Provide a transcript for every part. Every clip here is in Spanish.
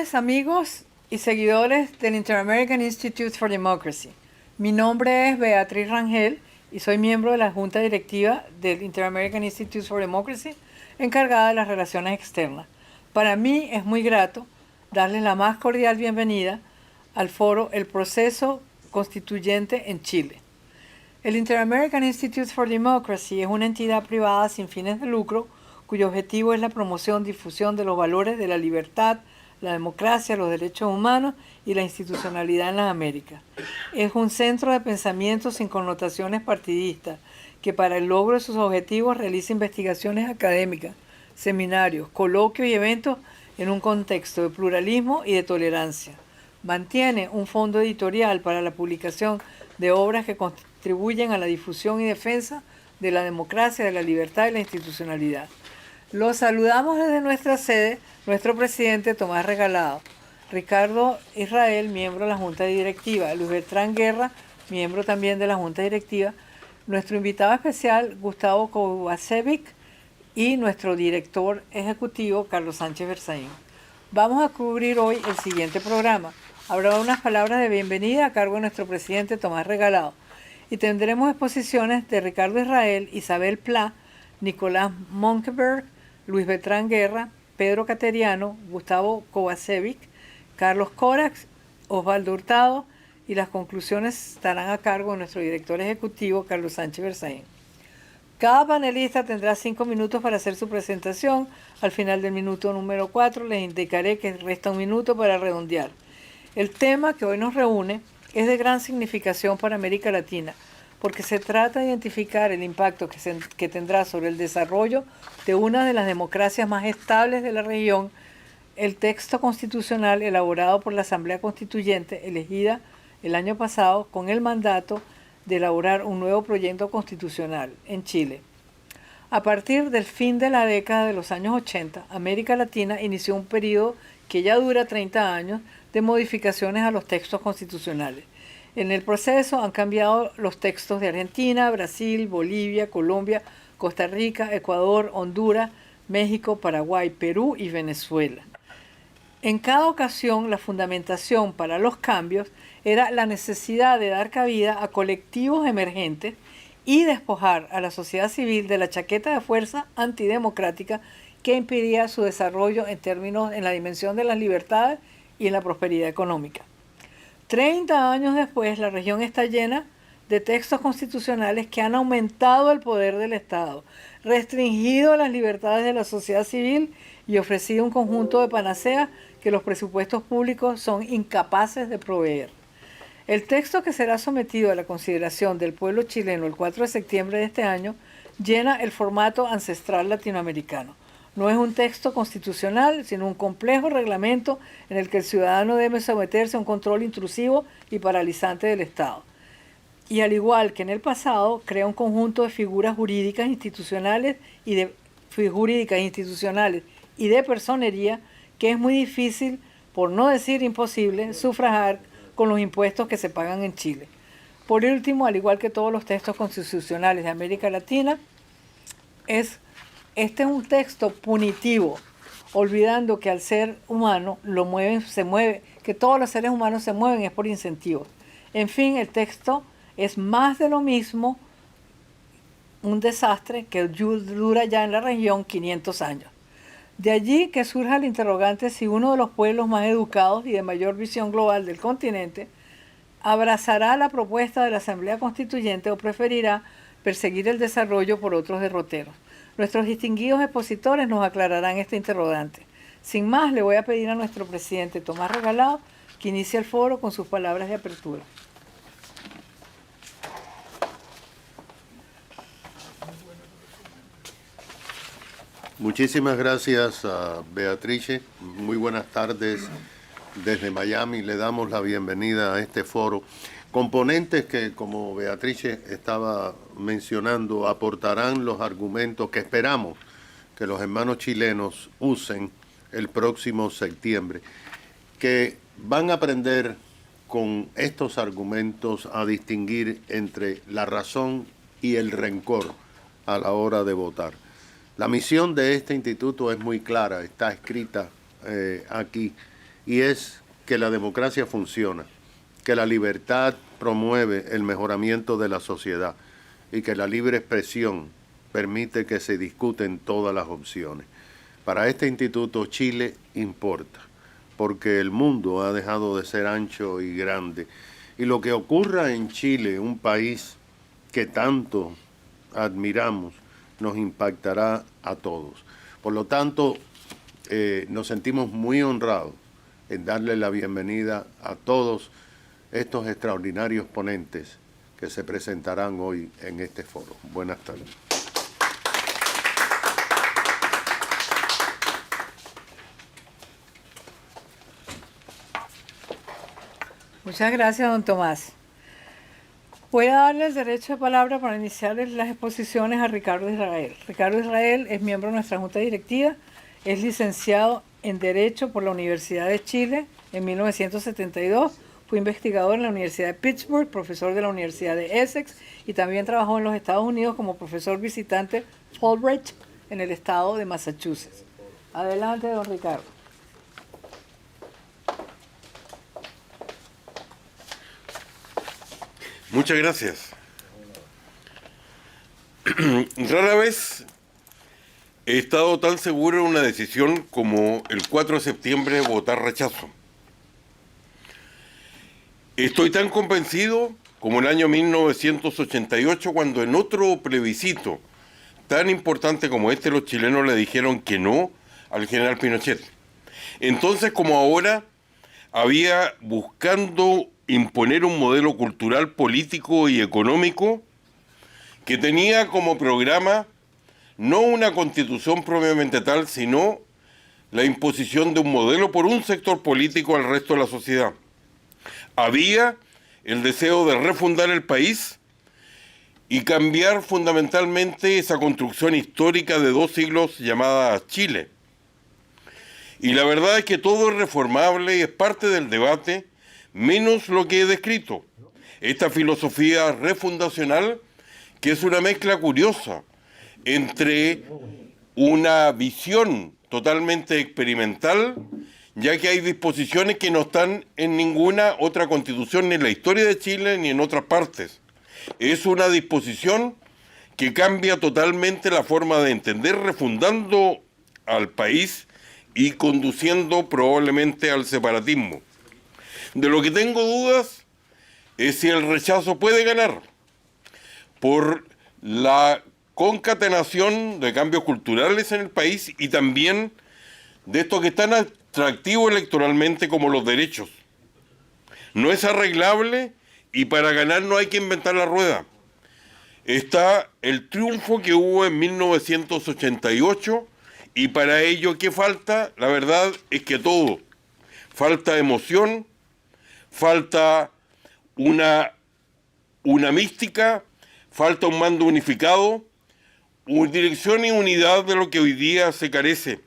tardes, amigos y seguidores del Inter-American Institute for Democracy. Mi nombre es Beatriz Rangel y soy miembro de la Junta Directiva del Inter-American Institute for Democracy, encargada de las relaciones externas. Para mí es muy grato darles la más cordial bienvenida al foro El Proceso Constituyente en Chile. El Inter-American Institute for Democracy es una entidad privada sin fines de lucro cuyo objetivo es la promoción y difusión de los valores de la libertad, la democracia, los derechos humanos y la institucionalidad en las Américas. Es un centro de pensamiento sin connotaciones partidistas que para el logro de sus objetivos realiza investigaciones académicas, seminarios, coloquios y eventos en un contexto de pluralismo y de tolerancia. Mantiene un fondo editorial para la publicación de obras que contribuyen a la difusión y defensa de la democracia, de la libertad y la institucionalidad. Los saludamos desde nuestra sede, nuestro presidente Tomás Regalado, Ricardo Israel, miembro de la Junta Directiva, Luis Bertrán Guerra, miembro también de la Junta Directiva, nuestro invitado especial Gustavo Kovacevic y nuestro director ejecutivo Carlos Sánchez Berzaín. Vamos a cubrir hoy el siguiente programa. Habrá unas palabras de bienvenida a cargo de nuestro presidente Tomás Regalado y tendremos exposiciones de Ricardo Israel, Isabel Pla, Nicolás Monkeberg, Luis Bertrán Guerra, Pedro Cateriano, Gustavo Kovacevic, Carlos Corax, Osvaldo Hurtado y las conclusiones estarán a cargo de nuestro director ejecutivo Carlos Sánchez Berzaín. Cada panelista tendrá 5 minutos para hacer su presentación. Al final del minuto número 4 les indicaré que resta un minuto para redondear. El tema que hoy nos reúne es de gran significación para América Latina, porque se trata de identificar el impacto que tendrá sobre el desarrollo de una de las democracias más estables de la región, el texto constitucional elaborado por la Asamblea Constituyente, elegida el año pasado con el mandato de elaborar un nuevo proyecto constitucional en Chile. A partir del fin de la década de los años 80, América Latina inició un periodo que ya dura 30 años de modificaciones a los textos constitucionales. En el proceso han cambiado los textos de Argentina, Brasil, Bolivia, Colombia, Costa Rica, Ecuador, Honduras, México, Paraguay, Perú y Venezuela. En cada ocasión, la fundamentación para los cambios era la necesidad de dar cabida a colectivos emergentes y despojar a la sociedad civil de la chaqueta de fuerza antidemocrática que impedía su desarrollo en la dimensión de las libertades y en la prosperidad económica. 30 años después, la región está llena de textos constitucionales que han aumentado el poder del Estado, restringido las libertades de la sociedad civil y ofrecido un conjunto de panaceas que los presupuestos públicos son incapaces de proveer. El texto que será sometido a la consideración del pueblo chileno el 4 de septiembre de este año llena el formato ancestral latinoamericano. No es un texto constitucional, sino un complejo reglamento en el que el ciudadano debe someterse a un control intrusivo y paralizante del Estado. Y al igual que en el pasado, crea un conjunto de figuras jurídicas institucionales y de personería que es muy difícil, por no decir imposible, sufragar con los impuestos que se pagan en Chile. Por último, al igual que todos los textos constitucionales de América Latina, este es un texto punitivo, olvidando que al ser humano que todos los seres humanos se mueven es por incentivos. En fin, el texto es más de lo mismo, un desastre que dura ya en la región 500 años. De allí que surja el interrogante si uno de los pueblos más educados y de mayor visión global del continente abrazará la propuesta de la Asamblea Constituyente o preferirá perseguir el desarrollo por otros derroteros. Nuestros distinguidos expositores nos aclararán este interrogante. Sin más, le voy a pedir a nuestro presidente Tomás Regalado que inicie el foro con sus palabras de apertura. Muchísimas gracias a Beatrice. Muy buenas tardes desde Miami. Le damos la bienvenida a este foro. Componentes que, como Beatrice estaba mencionando, aportarán los argumentos que esperamos que los hermanos chilenos usen el próximo septiembre, que van a aprender con estos argumentos a distinguir entre la razón y el rencor a la hora de votar. La misión de este instituto es muy clara, está escrita aquí, y es que la democracia funciona, que la libertad promueve el mejoramiento de la sociedad y que la libre expresión permite que se discuten todas las opciones. Para este instituto Chile importa, porque el mundo ha dejado de ser ancho y grande. Y lo que ocurra en Chile, un país que tanto admiramos, nos impactará a todos. Por lo tanto, nos sentimos muy honrados en darle la bienvenida a todos estos extraordinarios ponentes que se presentarán hoy en este foro. Buenas tardes. Muchas gracias, don Tomás. Voy a darle el derecho de palabra para iniciar las exposiciones a Ricardo Israel. Ricardo Israel es miembro de nuestra Junta Directiva, es licenciado en Derecho por la Universidad de Chile en 1972, fue investigador en la Universidad de Pittsburgh, profesor de la Universidad de Essex y también trabajó en los Estados Unidos como profesor visitante Fulbright en el estado de Massachusetts. Adelante, don Ricardo. Muchas gracias. Rara vez he estado tan seguro en una decisión como el 4 de septiembre votar rechazo. Estoy tan convencido como el año 1988, cuando en otro plebiscito tan importante como este, los chilenos le dijeron que no al general Pinochet. Entonces, como ahora, había buscando imponer un modelo cultural, político y económico que tenía como programa no una constitución propiamente tal, sino la imposición de un modelo por un sector político al resto de la sociedad. Había el deseo de refundar el país y cambiar fundamentalmente esa construcción histórica de 2 siglos llamada Chile. Y la verdad es que todo es reformable y es parte del debate, menos lo que he descrito. Esta filosofía refundacional, que es una mezcla curiosa entre una visión totalmente experimental, ya que hay disposiciones que no están en ninguna otra constitución, ni en la historia de Chile, ni en otras partes. Es una disposición que cambia totalmente la forma de entender, refundando al país y conduciendo probablemente al separatismo. De lo que tengo dudas es si el rechazo puede ganar por la concatenación de cambios culturales en el país y también de esto que es tan atractivo electoralmente como los derechos. No es arreglable y para ganar no hay que inventar la rueda. Está el triunfo que hubo en 1988 y para ello, ¿qué falta? La verdad es que todo. Falta emoción, falta una mística, falta un mando unificado, una dirección y unidad de lo que hoy día se carece.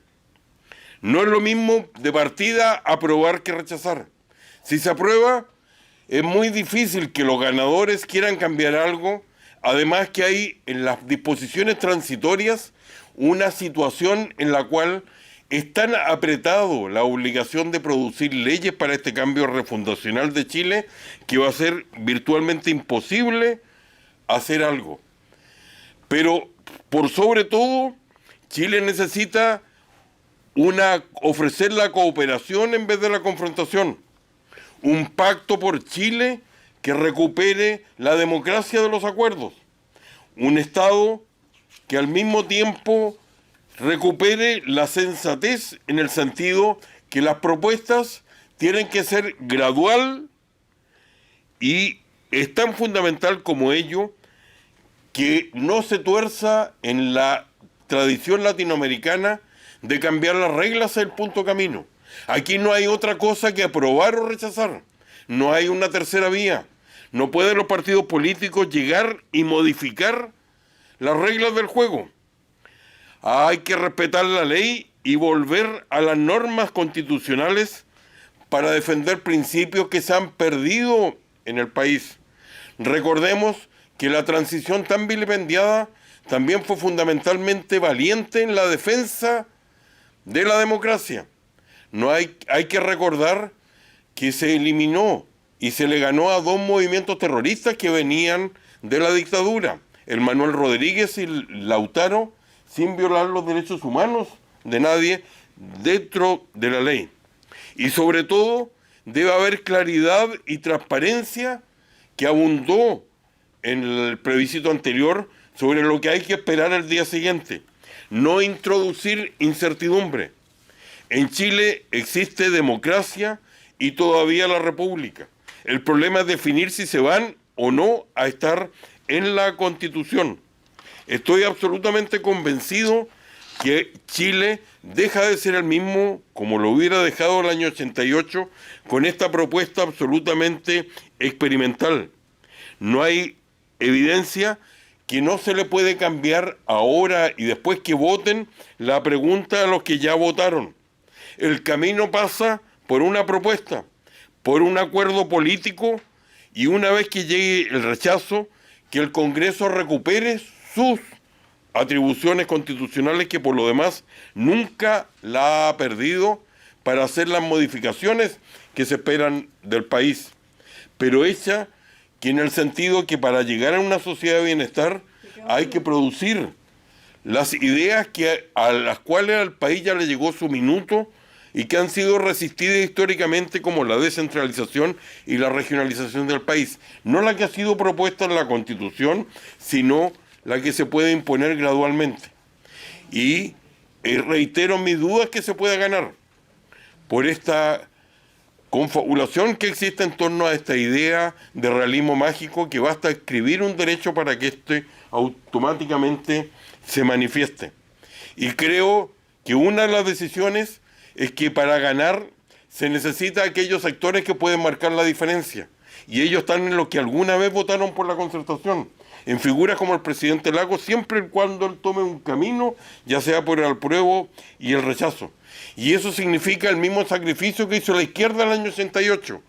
No es lo mismo de partida aprobar que rechazar. Si se aprueba, es muy difícil que los ganadores quieran cambiar algo, además que hay en las disposiciones transitorias una situación en la cual es tan apretado la obligación de producir leyes para este cambio refundacional de Chile que va a ser virtualmente imposible hacer algo. Pero, por sobre todo, Chile necesita ofrecer la cooperación en vez de la confrontación. Un pacto por Chile que recupere la democracia de los acuerdos. Un Estado que al mismo tiempo recupere la sensatez en el sentido que las propuestas tienen que ser gradual y es tan fundamental como ello que no se tuerza en la tradición latinoamericana de cambiar las reglas del punto camino. Aquí no hay otra cosa que aprobar o rechazar. No hay una tercera vía. No pueden los partidos políticos llegar y modificar las reglas del juego. Hay que respetar la ley y volver a las normas constitucionales para defender principios que se han perdido en el país. Recordemos que la transición tan vilipendiada también fue fundamentalmente valiente en la defensa de la democracia. No hay que recordar que se eliminó y se le ganó a dos movimientos terroristas que venían de la dictadura, el Manuel Rodríguez y el Lautaro, sin violar los derechos humanos de nadie dentro de la ley. Y sobre todo, debe haber claridad y transparencia que abundó en el plebiscito anterior sobre lo que hay que esperar el día siguiente. No introducir incertidumbre. En Chile existe democracia y todavía la república. El problema es definir si se van o no a estar en la Constitución. Estoy absolutamente convencido que Chile deja de ser el mismo como lo hubiera dejado el año 88 con esta propuesta absolutamente experimental. No hay evidencia que no se le puede cambiar ahora y después que voten la pregunta a los que ya votaron. El camino pasa por una propuesta, por un acuerdo político y una vez que llegue el rechazo, que el Congreso recupere sus atribuciones constitucionales que por lo demás nunca la ha perdido para hacer las modificaciones que se esperan del país, pero hecha que en el sentido que para llegar a una sociedad de bienestar hay que producir las ideas a las cuales al país ya le llegó su minuto y que han sido resistidas históricamente como la descentralización y la regionalización del país. No la que ha sido propuesta en la Constitución, sino la que se puede imponer gradualmente. Y reitero mis dudas que se pueda ganar por esta confabulación que existe en torno a esta idea de realismo mágico que basta escribir un derecho para que éste automáticamente se manifieste. Y creo que una de las decisiones es que para ganar se necesita aquellos actores que pueden marcar la diferencia. Y ellos están en los que alguna vez votaron por la concertación. En figuras como el presidente Lagos, siempre y cuando él tome un camino, ya sea por el apruebo y el rechazo. Y eso significa el mismo sacrificio que hizo la izquierda en el año 88.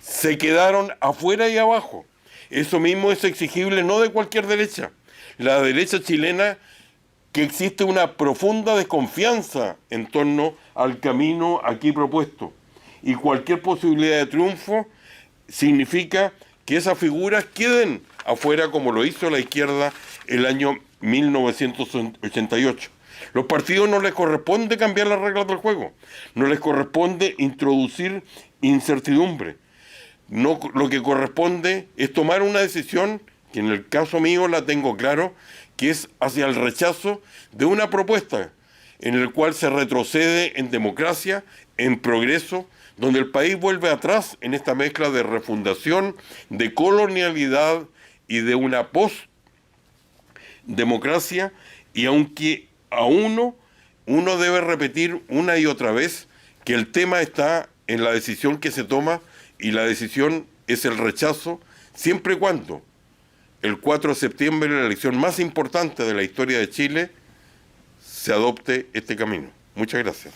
Se quedaron afuera y abajo. Eso mismo es exigible no de cualquier derecha. La derecha chilena, que existe una profunda desconfianza en torno al camino aquí propuesto. Y cualquier posibilidad de triunfo significa que esas figuras queden afuera como lo hizo la izquierda el año 1988. Los partidos no les corresponde cambiar las reglas del juego, no les corresponde introducir incertidumbre. No, lo que corresponde es tomar una decisión, que en el caso mío la tengo claro, que es hacia el rechazo de una propuesta en el cual se retrocede en democracia, en progreso, donde el país vuelve atrás en esta mezcla de refundación, de colonialidad y de una post-democracia, y aunque a uno debe repetir una y otra vez que el tema está en la decisión que se toma, y la decisión es el rechazo, siempre y cuando el 4 de septiembre, la elección más importante de la historia de Chile, se adopte este camino. Muchas gracias.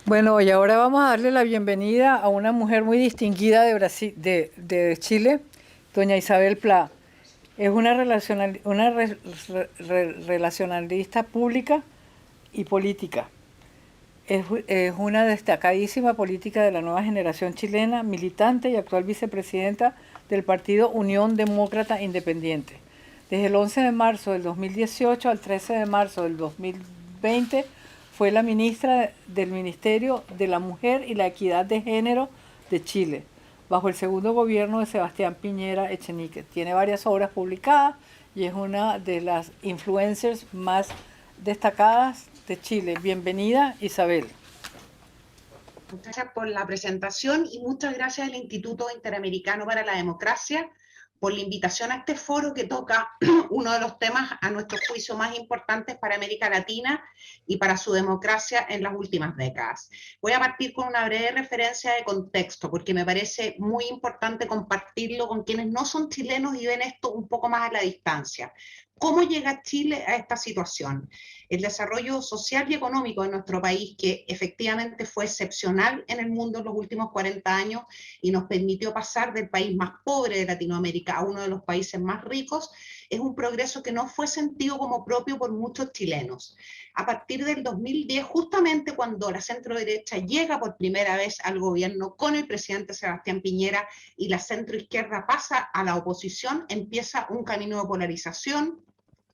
Bueno, y ahora vamos a darle la bienvenida a una mujer muy distinguida de Brasil, de Chile, doña Isabel Pla. Es una relacionalista pública y política. Es una destacadísima política de la nueva generación chilena, militante y actual vicepresidenta del partido Unión Demócrata Independiente. Desde el 11 de marzo del 2018 al 13 de marzo del 2020 fue la ministra del Ministerio de la Mujer y la Equidad de Género de Chile, bajo el segundo gobierno de Sebastián Piñera Echenique. Tiene varias obras publicadas y es una de las influencers más destacadas de Chile. Bienvenida, Isabel. Muchas gracias por la presentación y muchas gracias al Instituto Interamericano para la Democracia por la invitación a este foro que toca uno de los temas, a nuestro juicio, más importantes para América Latina y para su democracia en las últimas décadas. Voy a partir con una breve referencia de contexto, porque me parece muy importante compartirlo con quienes no son chilenos y ven esto un poco más a la distancia. ¿Cómo llega Chile a esta situación? El desarrollo social y económico de nuestro país, que efectivamente fue excepcional en el mundo en los últimos 40 años y nos permitió pasar del país más pobre de Latinoamérica a uno de los países más ricos, es un progreso que no fue sentido como propio por muchos chilenos. A partir del 2010, justamente cuando la centroderecha llega por primera vez al gobierno con el presidente Sebastián Piñera y la centroizquierda pasa a la oposición, empieza un camino de polarización,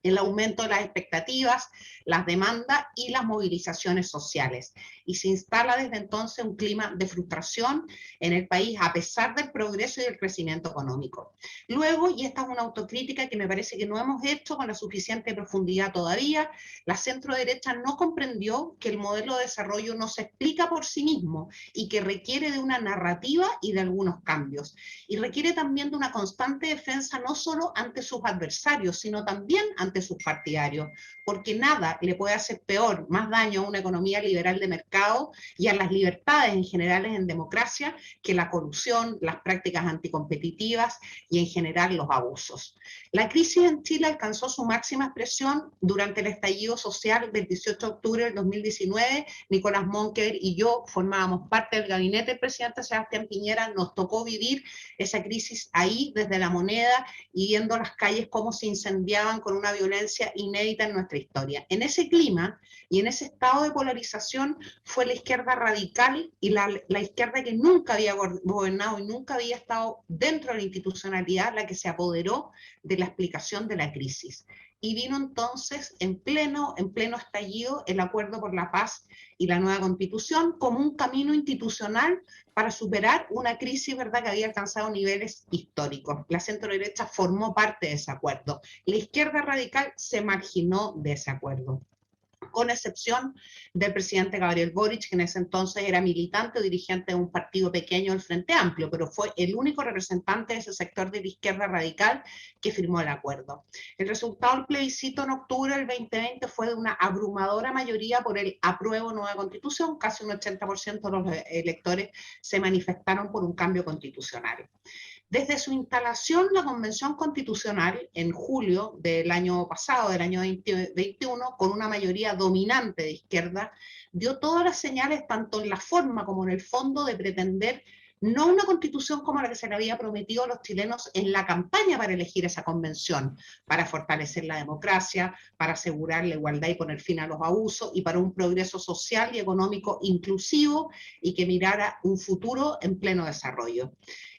el aumento de las expectativas, las demandas y las movilizaciones sociales. Y se instala desde entonces un clima de frustración en el país a pesar del progreso y del crecimiento económico. Luego, y esta es una autocrítica que me parece que no hemos hecho con la suficiente profundidad todavía, la centroderecha no comprendió que el modelo de desarrollo no se explica por sí mismo y que requiere de una narrativa y de algunos cambios. Y requiere también de una constante defensa no solo ante sus adversarios, sino también ante sus partidarios, porque nada le puede hacer peor, más daño a una economía liberal de mercado y a las libertades en general en democracia que la corrupción, las prácticas anticompetitivas y en general los abusos. La crisis en Chile alcanzó su máxima expresión durante el estallido social del 18 de octubre del 2019. Nicolás Monker y yo formábamos parte del gabinete del presidente Sebastián Piñera, nos tocó vivir esa crisis ahí desde La Moneda y viendo las calles cómo se incendiaban con una violencia inédita en nuestra historia. En ese clima y en ese estado de polarización fue la izquierda radical y la izquierda que nunca había gobernado y nunca había estado dentro de la institucionalidad la que se apoderó de la explicación de la crisis. Y vino entonces en pleno estallido el Acuerdo por la Paz y la nueva Constitución como un camino institucional para superar una crisis, ¿verdad?, que había alcanzado niveles históricos. La centroderecha formó parte de ese acuerdo. La izquierda radical se marginó de ese acuerdo, con excepción del presidente Gabriel Boric, que en ese entonces era militante o dirigente de un partido pequeño del Frente Amplio, pero fue el único representante de ese sector de la izquierda radical que firmó el acuerdo. El resultado del plebiscito en octubre del 2020 fue de una abrumadora mayoría por el apruebo nueva constitución, casi un 80% de los electores se manifestaron por un cambio constitucional. Desde su instalación, la Convención Constitucional, en julio del año pasado, del año 2021, con una mayoría dominante de izquierda, dio todas las señales, tanto en la forma como en el fondo, de pretender no una constitución como la que se le había prometido a los chilenos en la campaña para elegir esa convención, para fortalecer la democracia, para asegurar la igualdad y poner fin a los abusos, y para un progreso social y económico inclusivo y que mirara un futuro en pleno desarrollo.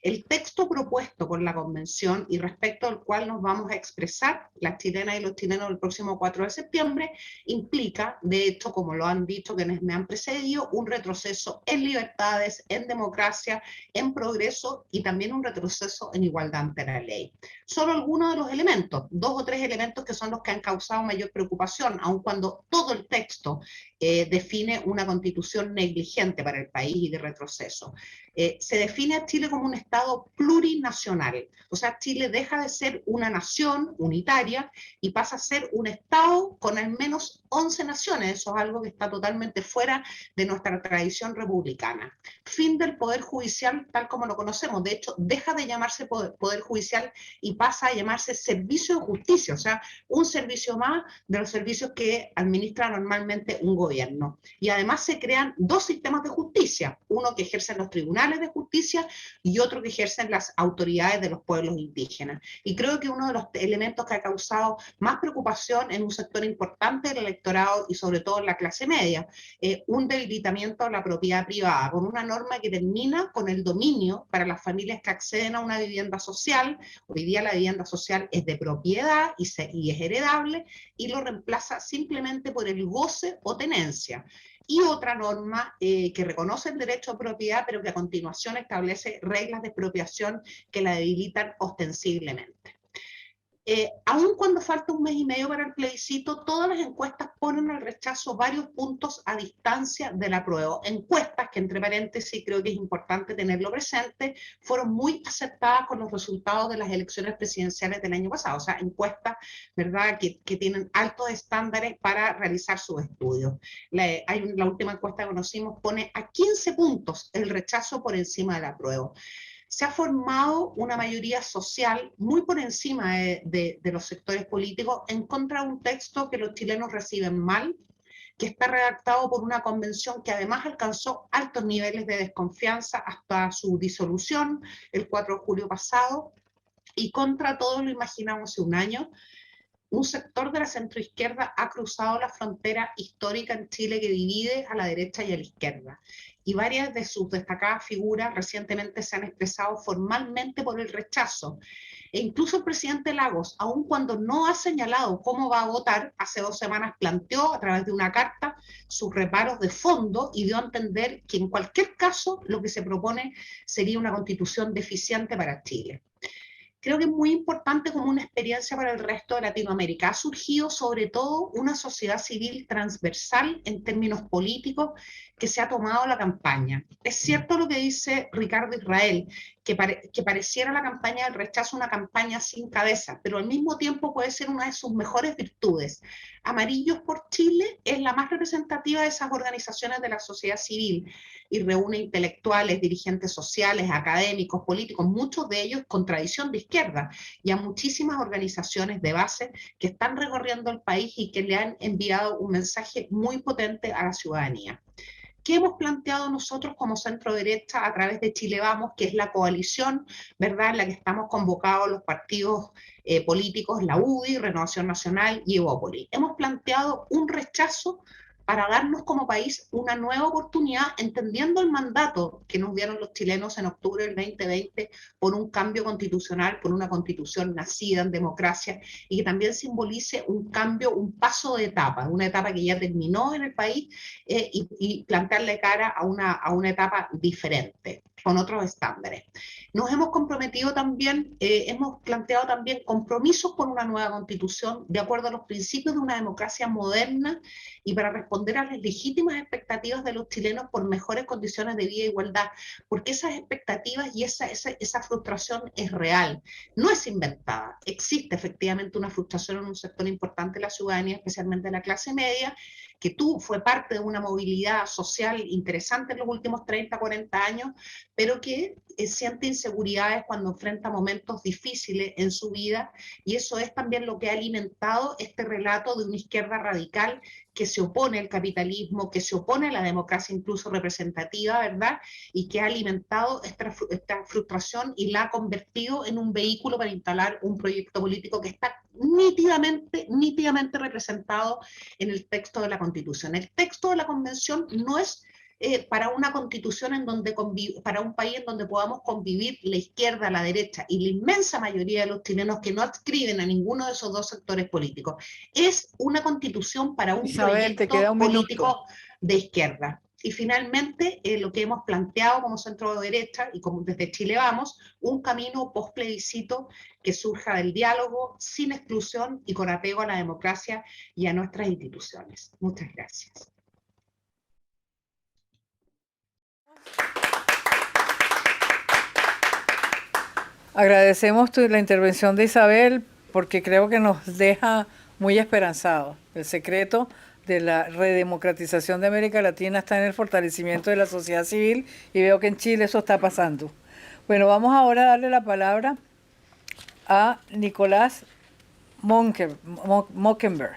El texto propuesto por la convención y respecto al cual nos vamos a expresar las chilenas y los chilenos el próximo 4 de septiembre implica, de hecho, como lo han dicho quienes me han precedido, un retroceso en libertades, en democracia, en progreso y también un retroceso en igualdad ante la ley. Solo algunos de los elementos, 2 o 3 elementos que son los que han causado mayor preocupación, aun cuando todo el texto define una constitución negligente para el país y de retroceso. Se define a Chile como un Estado plurinacional, o sea, Chile deja de ser una nación unitaria y pasa a ser un Estado con al menos 11 naciones, eso es algo que está totalmente fuera de nuestra tradición republicana. Fin del Poder Judicial tal como lo conocemos, de hecho, deja de llamarse Poder Judicial y pasa a llamarse Servicio de Justicia, o sea, un servicio más de los servicios que administra normalmente un gobierno. Y además se crean 2 sistemas de justicia, uno que ejercen los tribunales de justicia y otro que ejercen las autoridades de los pueblos indígenas. Y creo que uno de los elementos que ha causado más preocupación en un sector importante del electorado y sobre todo en la clase media, un debilitamiento de la propiedad privada, con una norma que termina con el dominio para las familias que acceden a una vivienda social. Hoy día la vivienda social es de propiedad y es heredable, y lo reemplaza simplemente por el goce o tenencia. Y otra norma que reconoce el derecho a propiedad, pero que a continuación establece reglas de expropiación que la debilitan ostensiblemente. Aun cuando falta un mes y medio para el plebiscito, todas las encuestas ponen al rechazo varios puntos a distancia del apruebo. Encuestas que, entre paréntesis, creo que es importante tenerlo presente, fueron muy aceptadas con los resultados de las elecciones presidenciales del año pasado. O sea, encuestas, ¿verdad?, que tienen altos estándares para realizar sus estudios. La última encuesta que conocimos pone a 15 puntos el rechazo por encima del apruebo. se ha formado una mayoría social muy por encima de los sectores políticos en contra de un texto que los chilenos reciben mal, que está redactado por una convención que además alcanzó altos niveles de desconfianza hasta su disolución el 4 de julio pasado, y contra todo lo imaginado hace un año. Un sector de la centroizquierda ha cruzado la frontera histórica en Chile que divide a la derecha y a la izquierda. Y varias de sus destacadas figuras recientemente se han expresado formalmente por el rechazo. E incluso el presidente Lagos, aun cuando no ha señalado cómo va a votar, hace 2 semanas planteó a través de una carta sus reparos de fondo y dio a entender que en cualquier caso lo que se propone sería una constitución deficiente para Chile. Creo que es muy importante como una experiencia para el resto de Latinoamérica. Ha surgido sobre todo una sociedad civil transversal en términos políticos que se ha tomado la campaña. Es cierto lo que dice Ricardo Israel, que pareciera la campaña del rechazo una campaña sin cabeza, pero al mismo tiempo puede ser una de sus mejores virtudes. Amarillos por Chile es la más representativa de esas organizaciones de la sociedad civil y reúne intelectuales, dirigentes sociales, académicos, políticos, muchos de ellos con tradición de izquierda, y a muchísimas organizaciones de base que están recorriendo el país y que le han enviado un mensaje muy potente a la ciudadanía. ¿Qué hemos planteado nosotros como centro derecha a través de Chile Vamos, que es la coalición, ¿verdad?, en la que estamos convocados los partidos políticos, la UDI, Renovación Nacional y Evópolis? Hemos planteado un rechazo para darnos como país una nueva oportunidad, entendiendo el mandato que nos dieron los chilenos en octubre del 2020 por un cambio constitucional, por una constitución nacida en democracia y que también simbolice un cambio, un paso de etapa, una etapa que ya terminó en el país, y plantearle cara a una etapa diferente, con otros estándares. Nos hemos comprometido también, hemos planteado también compromisos por una nueva constitución de acuerdo a los principios de una democracia moderna y para responder a las legítimas expectativas de los chilenos por mejores condiciones de vida e igualdad, porque esas expectativas y esa frustración es real, no es inventada. Existe efectivamente una frustración en un sector importante de la ciudadanía, especialmente de la clase media, que fue parte de una movilidad social interesante en los últimos 30, 40 años, pero que siente inseguridades cuando enfrenta momentos difíciles en su vida, y eso es también lo que ha alimentado este relato de una izquierda radical que se opone al capitalismo, que se opone a la democracia incluso representativa, ¿verdad? Y que ha alimentado esta frustración y la ha convertido en un vehículo para instalar un proyecto político que está nítidamente representado en el texto de la Constitución. El texto de la Convención no es para una constitución para un país en donde podamos convivir la izquierda, la derecha y la inmensa mayoría de los chilenos que no adscriben a ninguno de esos dos sectores políticos. Es una constitución para un Isabel, te queda proyecto un minuto. político de izquierda. Y finalmente, lo que hemos planteado como centro de derecha y como desde Chile Vamos, un camino post-plebiscito que surja del diálogo, sin exclusión y con apego a la democracia y a nuestras instituciones. Muchas gracias. Agradecemos la intervención de Isabel porque creo que nos deja muy esperanzados. El secreto de la redemocratización de América Latina está en el fortalecimiento de la sociedad civil y veo que en Chile eso está pasando. Bueno, vamos ahora a darle la palabra a Nicolás Mockenberg.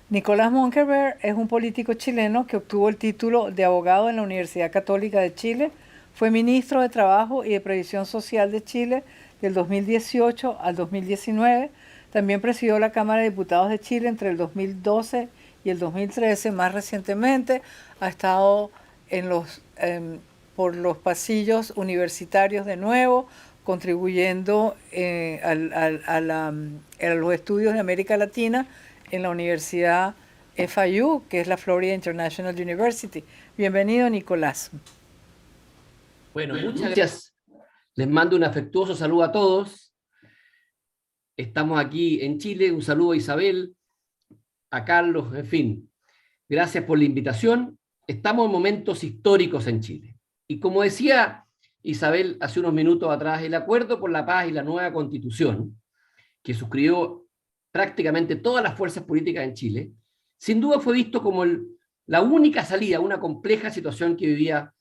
Nicolás Mockenberg es un político chileno que obtuvo el título de abogado en la Universidad Católica de Chile. Fue ministro de Trabajo y de Previsión Social de Chile del 2018 al 2019. También presidió la Cámara de Diputados de Chile entre el 2012 y el 2013. Más recientemente ha estado por los pasillos universitarios de nuevo, contribuyendo a los estudios de América Latina en la Universidad FIU, que es la Florida International University. Bienvenido, Nicolás. Bueno, muchas gracias. Les mando un afectuoso saludo a todos. Estamos aquí en Chile. Un saludo a Isabel, a Carlos, en fin. Gracias por la invitación. Estamos en momentos históricos en Chile. Y como decía Isabel hace unos minutos atrás, el acuerdo por la paz y la nueva constitución, que suscribió prácticamente todas las fuerzas políticas en Chile, sin duda fue visto como la única salida a una compleja situación que vivía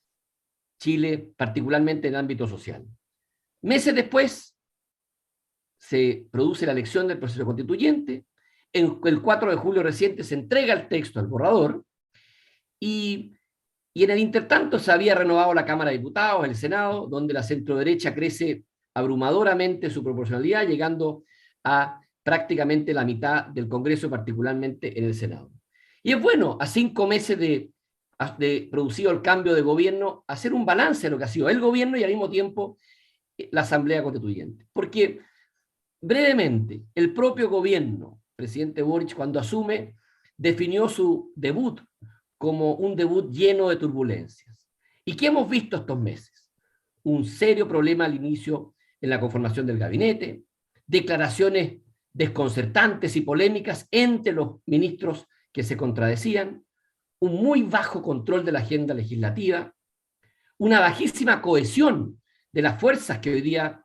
Chile, particularmente en el ámbito social. Meses después se produce la elección del proceso constituyente, el 4 de julio reciente se entrega el texto al borrador, y en el intertanto se había renovado la Cámara de Diputados, el Senado, donde la centroderecha crece abrumadoramente su proporcionalidad, llegando a prácticamente la mitad del Congreso, particularmente en el Senado. Y es bueno, a 5 meses de producido el cambio de gobierno, hacer un balance de lo que ha sido el gobierno y al mismo tiempo la Asamblea Constituyente. Porque, brevemente, el propio gobierno, presidente Boric, cuando asume, definió su debut como un debut lleno de turbulencias. ¿Y qué hemos visto estos meses? Un serio problema al inicio en la conformación del gabinete, declaraciones desconcertantes y polémicas entre los ministros que se contradecían, un muy bajo control de la agenda legislativa, una bajísima cohesión de las fuerzas que hoy día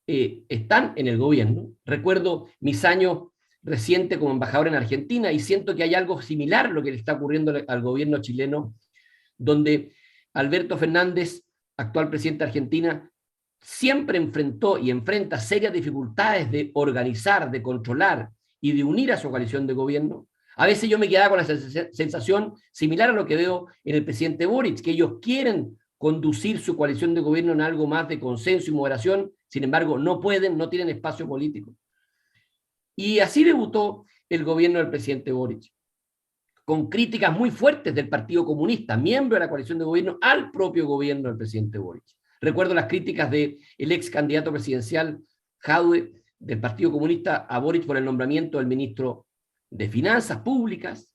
están en el gobierno. Recuerdo mis años recientes como embajador en Argentina y siento que hay algo similar a lo que le está ocurriendo al gobierno chileno, donde Alberto Fernández, actual presidente de Argentina, siempre enfrentó y enfrenta serias dificultades de organizar, de controlar y de unir a su coalición de gobierno. A veces yo me quedaba con la sensación similar a lo que veo en el presidente Boric, que ellos quieren conducir su coalición de gobierno en algo más de consenso y moderación, sin embargo no pueden, no tienen espacio político. Y así debutó el gobierno del presidente Boric, con críticas muy fuertes del Partido Comunista, miembro de la coalición de gobierno, al propio gobierno del presidente Boric. Recuerdo las críticas del ex candidato presidencial Jadwe del Partido Comunista a Boric por el nombramiento del ministro de Finanzas Públicas,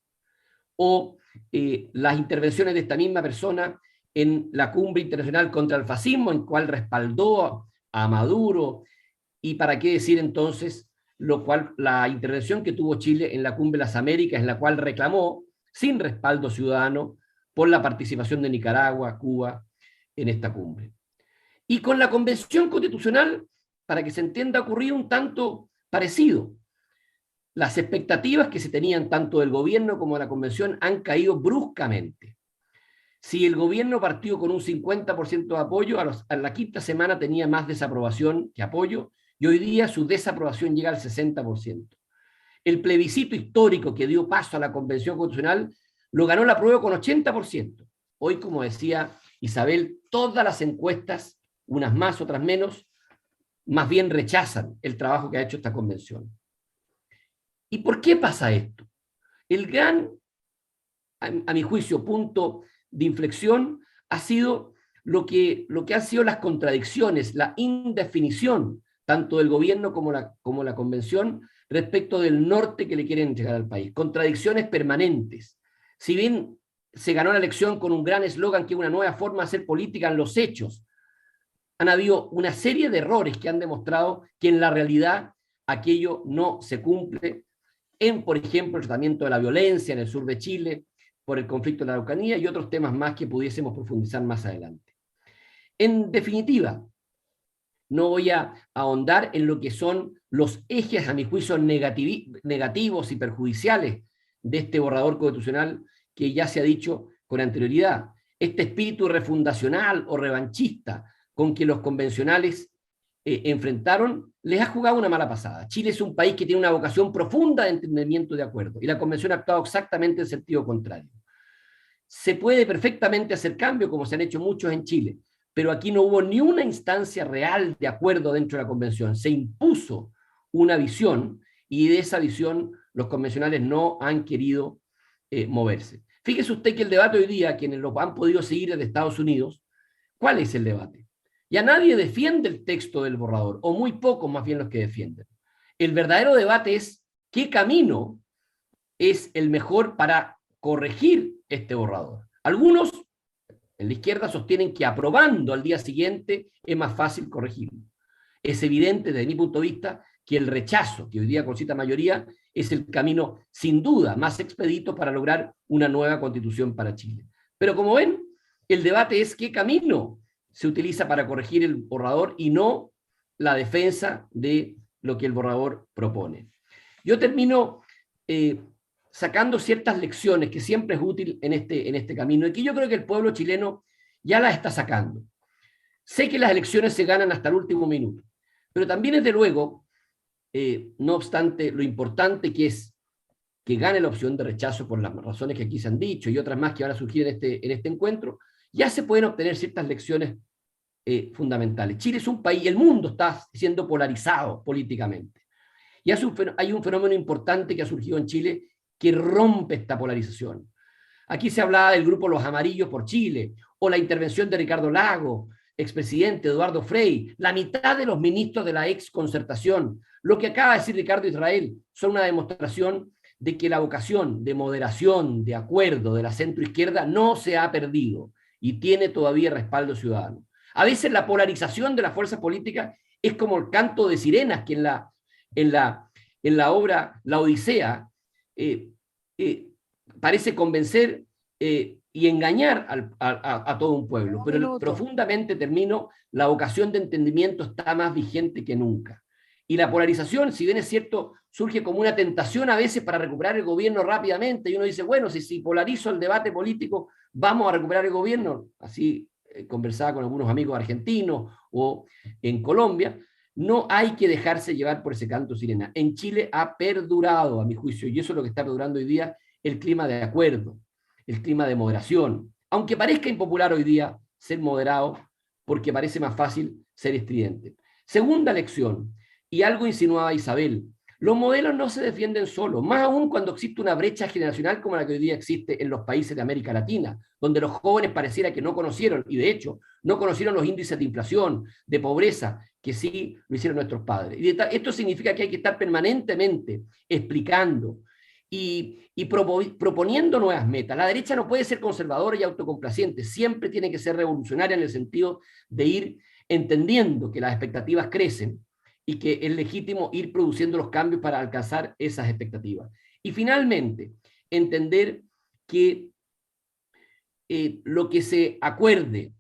o las intervenciones de esta misma persona en la Cumbre Internacional contra el Fascismo, en cual respaldó a Maduro, y para qué decir entonces la intervención que tuvo Chile en la Cumbre de las Américas, en la cual reclamó, sin respaldo ciudadano, por la participación de Nicaragua, Cuba, en esta cumbre. Y con la Convención Constitucional, para que se entienda, ocurrió un tanto parecido. Las expectativas que se tenían tanto del gobierno como de la Convención han caído bruscamente. Si el gobierno partió con un 50% de apoyo, a la quinta semana tenía más desaprobación que apoyo, y hoy día su desaprobación llega al 60%. El plebiscito histórico que dio paso a la Convención Constitucional lo ganó la apruebo con 80%. Hoy, como decía Isabel, todas las encuestas, unas más, otras menos, más bien rechazan el trabajo que ha hecho esta convención. ¿Y por qué pasa esto? El gran, a mi juicio, punto de inflexión ha sido lo que han sido las contradicciones, la indefinición, tanto del gobierno como la convención, respecto del norte que le quieren entregar al país. Contradicciones permanentes. Si bien se ganó la elección con un gran eslogan que es una nueva forma de hacer política en los hechos, han habido una serie de errores que han demostrado que en la realidad aquello no se cumple, por ejemplo, el tratamiento de la violencia en el sur de Chile, por el conflicto de la Araucanía y otros temas más que pudiésemos profundizar más adelante. En definitiva, no voy a ahondar en lo que son los ejes, a mi juicio, negativos y perjudiciales de este borrador constitucional que ya se ha dicho con anterioridad. Este espíritu refundacional o revanchista con que los convencionales enfrentaron, les ha jugado una mala pasada. Chile es un país que tiene una vocación profunda de entendimiento de acuerdo, y la convención ha actuado exactamente en sentido contrario. Se puede perfectamente hacer cambio, como se han hecho muchos en Chile, pero aquí no hubo ni una instancia real de acuerdo dentro de la convención. Se impuso una visión, y de esa visión los convencionales no han querido moverse. Fíjese usted que el debate hoy día, quienes lo han podido seguir desde Estados Unidos, ¿cuál es el debate? Ya nadie defiende el texto del borrador, o muy pocos más bien los que defienden. El verdadero debate es qué camino es el mejor para corregir este borrador. Algunos en la izquierda sostienen que aprobando al día siguiente es más fácil corregirlo. Es evidente desde mi punto de vista que el rechazo, que hoy día concita mayoría, es el camino sin duda más expedito para lograr una nueva constitución para Chile. Pero como ven, el debate es qué camino se utiliza para corregir el borrador y no la defensa de lo que el borrador propone. Yo termino sacando ciertas lecciones que siempre es útil en este camino y que yo creo que el pueblo chileno ya las está sacando. Sé que las elecciones se ganan hasta el último minuto, pero también desde luego, no obstante lo importante que es que gane la opción de rechazo por las razones que aquí se han dicho y otras más que van a surgir en este encuentro, ya se pueden obtener ciertas lecciones fundamentales. Chile es un país, el mundo está siendo polarizado políticamente. Y hay un fenómeno importante que ha surgido en Chile que rompe esta polarización. Aquí se hablaba del grupo Los Amarillos por Chile, o la intervención de Ricardo Lagos, expresidente Eduardo Frei, la mitad de los ministros de la ex Concertación. Lo que acaba de decir Ricardo Israel son una demostración de que la vocación de moderación, de acuerdo de la centroizquierda no se ha perdido y tiene todavía respaldo ciudadano. A veces la polarización de las fuerzas políticas es como el canto de sirenas que en la obra La Odisea parece convencer y engañar a todo un pueblo, pero profundamente termino, la vocación de entendimiento está más vigente que nunca. Y la polarización, si bien es cierto, surge como una tentación a veces para recuperar el gobierno rápidamente, y uno dice, bueno, si polarizo el debate político, vamos a recuperar el gobierno. Así conversaba con algunos amigos argentinos o en Colombia. No hay que dejarse llevar por ese canto sirena. En Chile ha perdurado, a mi juicio, y eso es lo que está perdurando hoy día, el clima de acuerdo, el clima de moderación. Aunque parezca impopular hoy día ser moderado, porque parece más fácil ser estridente. Segunda lección, y algo insinuaba Isabel, los modelos no se defienden solos, más aún cuando existe una brecha generacional como la que hoy día existe en los países de América Latina, donde los jóvenes pareciera que no conocieron, y de hecho, no conocieron los índices de inflación, de pobreza, que sí lo hicieron nuestros padres. Y esto significa que hay que estar permanentemente explicando y proponiendo nuevas metas. La derecha no puede ser conservadora y autocomplaciente, siempre tiene que ser revolucionaria en el sentido de ir entendiendo que las expectativas crecen y que es legítimo ir produciendo los cambios para alcanzar esas expectativas. Y finalmente, entender que lo que se acuerde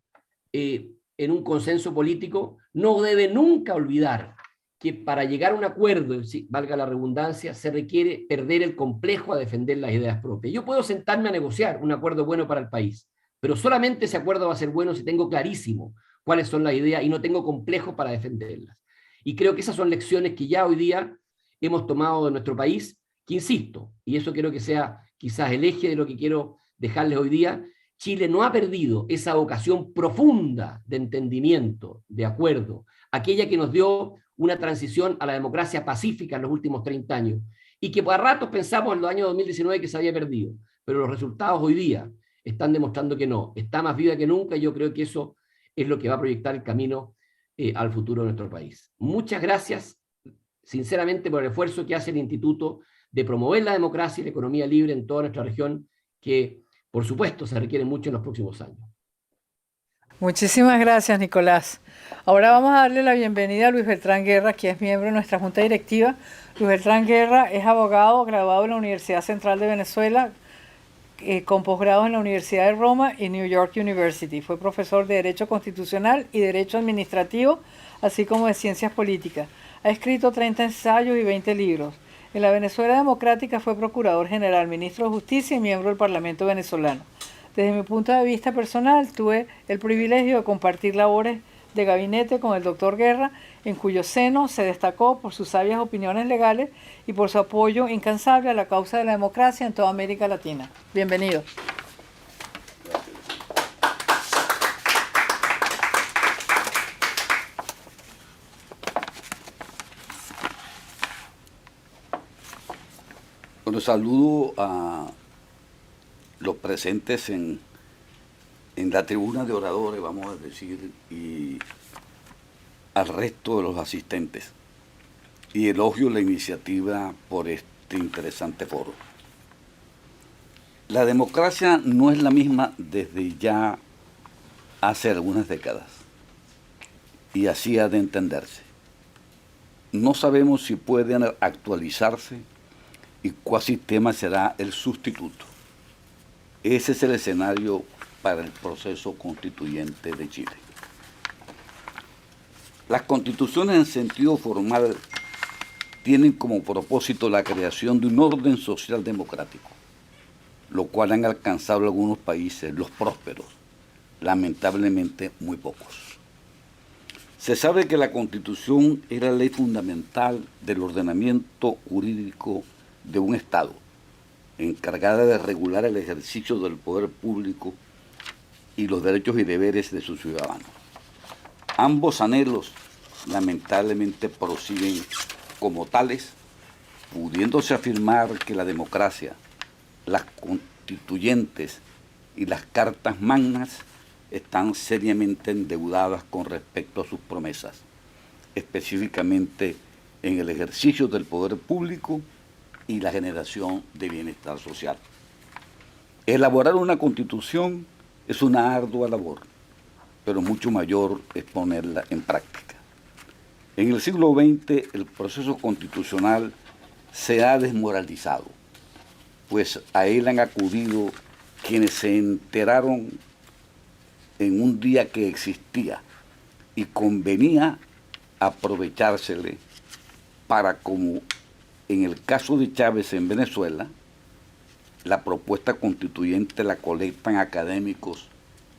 en un consenso político no debe nunca olvidar que para llegar a un acuerdo, valga la redundancia, se requiere perder el complejo a defender las ideas propias. Yo puedo sentarme a negociar un acuerdo bueno para el país, pero solamente ese acuerdo va a ser bueno si tengo clarísimo cuáles son las ideas y no tengo complejo para defenderlas. Y creo que esas son lecciones que ya hoy día hemos tomado de nuestro país, que insisto, y eso quiero que sea quizás el eje de lo que quiero dejarles hoy día, Chile no ha perdido esa vocación profunda de entendimiento, de acuerdo, aquella que nos dio una transición a la democracia pacífica en los últimos 30 años, y que por ratos pensamos en los años 2019 que se había perdido, pero los resultados hoy día están demostrando que no, está más viva que nunca, y yo creo que eso es lo que va a proyectar el camino al futuro de nuestro país. Muchas gracias, sinceramente, por el esfuerzo que hace el Instituto de promover la democracia y la economía libre en toda nuestra región, que, por supuesto, se requiere mucho en los próximos años. Muchísimas gracias, Nicolás. Ahora vamos a darle la bienvenida a Luis Beltrán Guerra, que es miembro de nuestra Junta Directiva. Luis Beltrán Guerra es abogado graduado en la Universidad Central de Venezuela, con posgrados en la Universidad de Roma y New York University. Fue profesor de Derecho Constitucional y Derecho Administrativo, así como de Ciencias Políticas. Ha escrito 30 ensayos y 20 libros. En la Venezuela democrática fue Procurador General, Ministro de Justicia y miembro del Parlamento venezolano. Desde mi punto de vista personal, tuve el privilegio de compartir labores de gabinete con el doctor Guerra, en cuyo seno se destacó por sus sabias opiniones legales y por su apoyo incansable a la causa de la democracia en toda América Latina. Bienvenido. Bueno, saludo a los presentes en la tribuna de oradores, vamos a decir, y al resto de los asistentes. Y elogio la iniciativa por este interesante foro. La democracia no es la misma desde ya hace algunas décadas, y así ha de entenderse. No sabemos si pueden actualizarse y cuál sistema será el sustituto. Ese es el escenario para el proceso constituyente de Chile. Las constituciones en sentido formal tienen como propósito la creación de un orden social democrático, lo cual han alcanzado algunos países, los prósperos, lamentablemente muy pocos. Se sabe que la Constitución es la ley fundamental del ordenamiento jurídico de un Estado, encargada de regular el ejercicio del poder público y los derechos y deberes de sus ciudadanos. Ambos anhelos lamentablemente prosiguen como tales, pudiéndose afirmar que la democracia, las constituyentes y las cartas magnas están seriamente endeudadas con respecto a sus promesas, específicamente en el ejercicio del poder público y la generación de bienestar social. Elaborar una constitución es una ardua labor, pero mucho mayor es ponerla en práctica. En el siglo XX el proceso constitucional se ha desmoralizado, pues a él han acudido quienes se enteraron en un día que existía y convenía aprovechársele para, como en el caso de Chávez en Venezuela, la propuesta constituyente la colectan académicos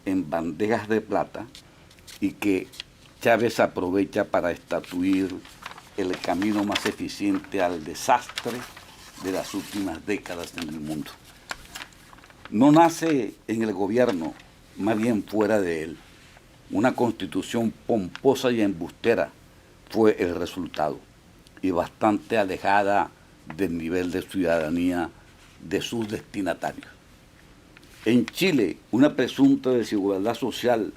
en bandejas de plata y que Chávez aprovecha para estatuir el camino más eficiente al desastre de las últimas décadas en el mundo. No nace en el gobierno, más bien fuera de él. Una constitución pomposa y embustera fue el resultado, y bastante alejada del nivel de ciudadanía de sus destinatarios. En Chile, una presunta desigualdad social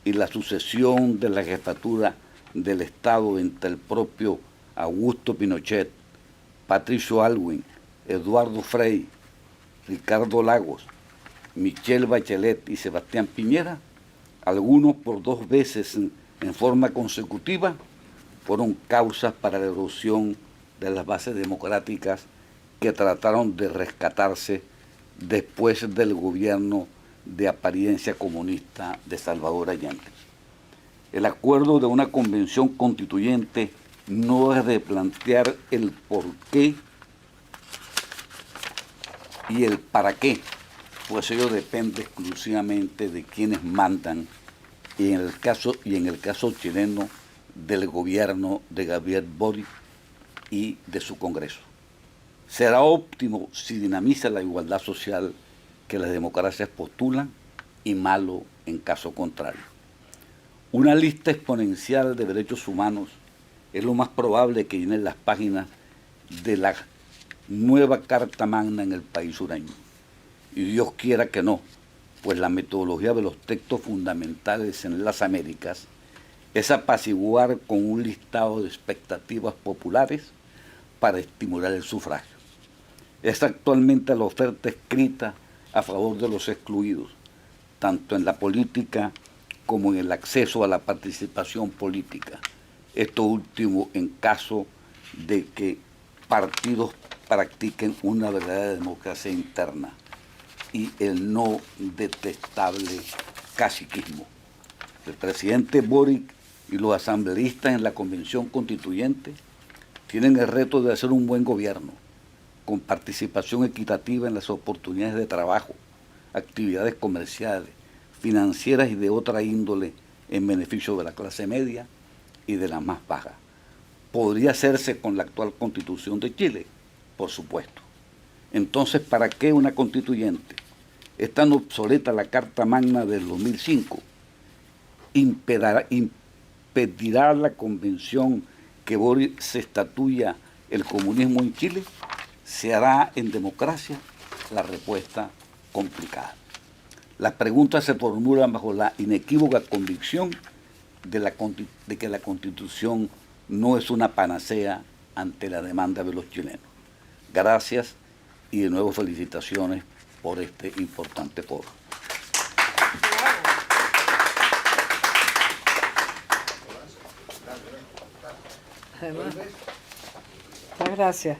y la sucesión de la jefatura del Estado entre el propio Augusto Pinochet, Patricio Aylwin, Eduardo Frei, Ricardo Lagos, Michelle Bachelet y Sebastián Piñera, algunos por 2 veces en forma consecutiva, fueron causas para la erosión de las bases democráticas que trataron de rescatarse después del gobierno de apariencia comunista de Salvador Allende. El acuerdo de una convención constituyente no es de plantear el por qué y el para qué, pues ello depende exclusivamente de quienes mandan y en el caso chileno del gobierno de Gabriel Boric y de su Congreso. Será óptimo si dinamiza la igualdad social que las democracias postulan y malo en caso contrario. Una lista exponencial de derechos humanos es lo más probable que llene las páginas de la nueva Carta Magna en el país sureño. Y Dios quiera que no, pues la metodología de los textos fundamentales en las Américas es apaciguar con un listado de expectativas populares para estimular el sufragio. Es actualmente la oferta escrita a favor de los excluidos, tanto en la política como en el acceso a la participación política. Esto último en caso de que partidos practiquen una verdadera democracia interna y el no detestable caciquismo. El presidente Boric y los asambleístas en la Convención Constituyente tienen el reto de hacer un buen gobierno, con participación equitativa en las oportunidades de trabajo, actividades comerciales, financieras y de otra índole en beneficio de la clase media y de la más baja. ¿Podría hacerse con la actual Constitución de Chile? Por supuesto. Entonces, ¿para qué una constituyente? Es tan obsoleta la Carta Magna del 2005. ¿Impedirá la convención que Boric se estatuya el comunismo en Chile? ¿Se hará en democracia? La respuesta complicada. Las preguntas se formulan bajo la inequívoca convicción de que la Constitución no es una panacea ante la demanda de los chilenos. Gracias y de nuevo felicitaciones por este importante foro. Muchas gracias.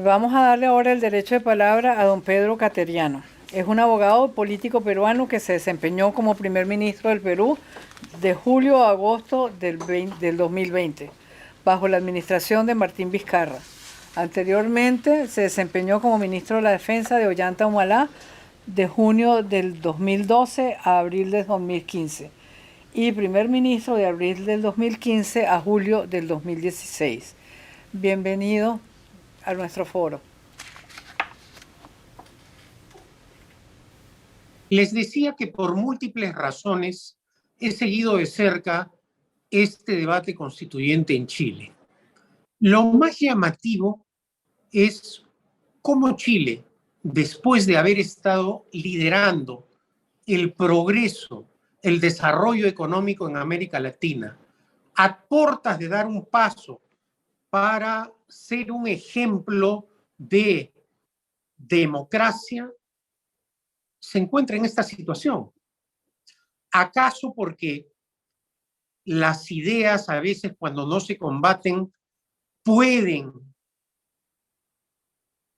Vamos a darle ahora el derecho de palabra a don Pedro Cateriano. Es un abogado político peruano que se desempeñó como primer ministro del Perú de julio a agosto del 2020, bajo la administración de Martín Vizcarra. Anteriormente se desempeñó como ministro de la Defensa de Ollanta Humala de junio del 2012 a abril del 2015 y primer ministro de abril del 2015 a julio del 2016. Bienvenido a nuestro foro. Les decía que por múltiples razones he seguido de cerca este debate constituyente en Chile. Lo más llamativo es cómo Chile, después de haber estado liderando el progreso, el desarrollo económico en América Latina, a portas de dar un paso para ser un ejemplo de democracia, se encuentra en esta situación. ¿Acaso porque las ideas a veces cuando no se combaten pueden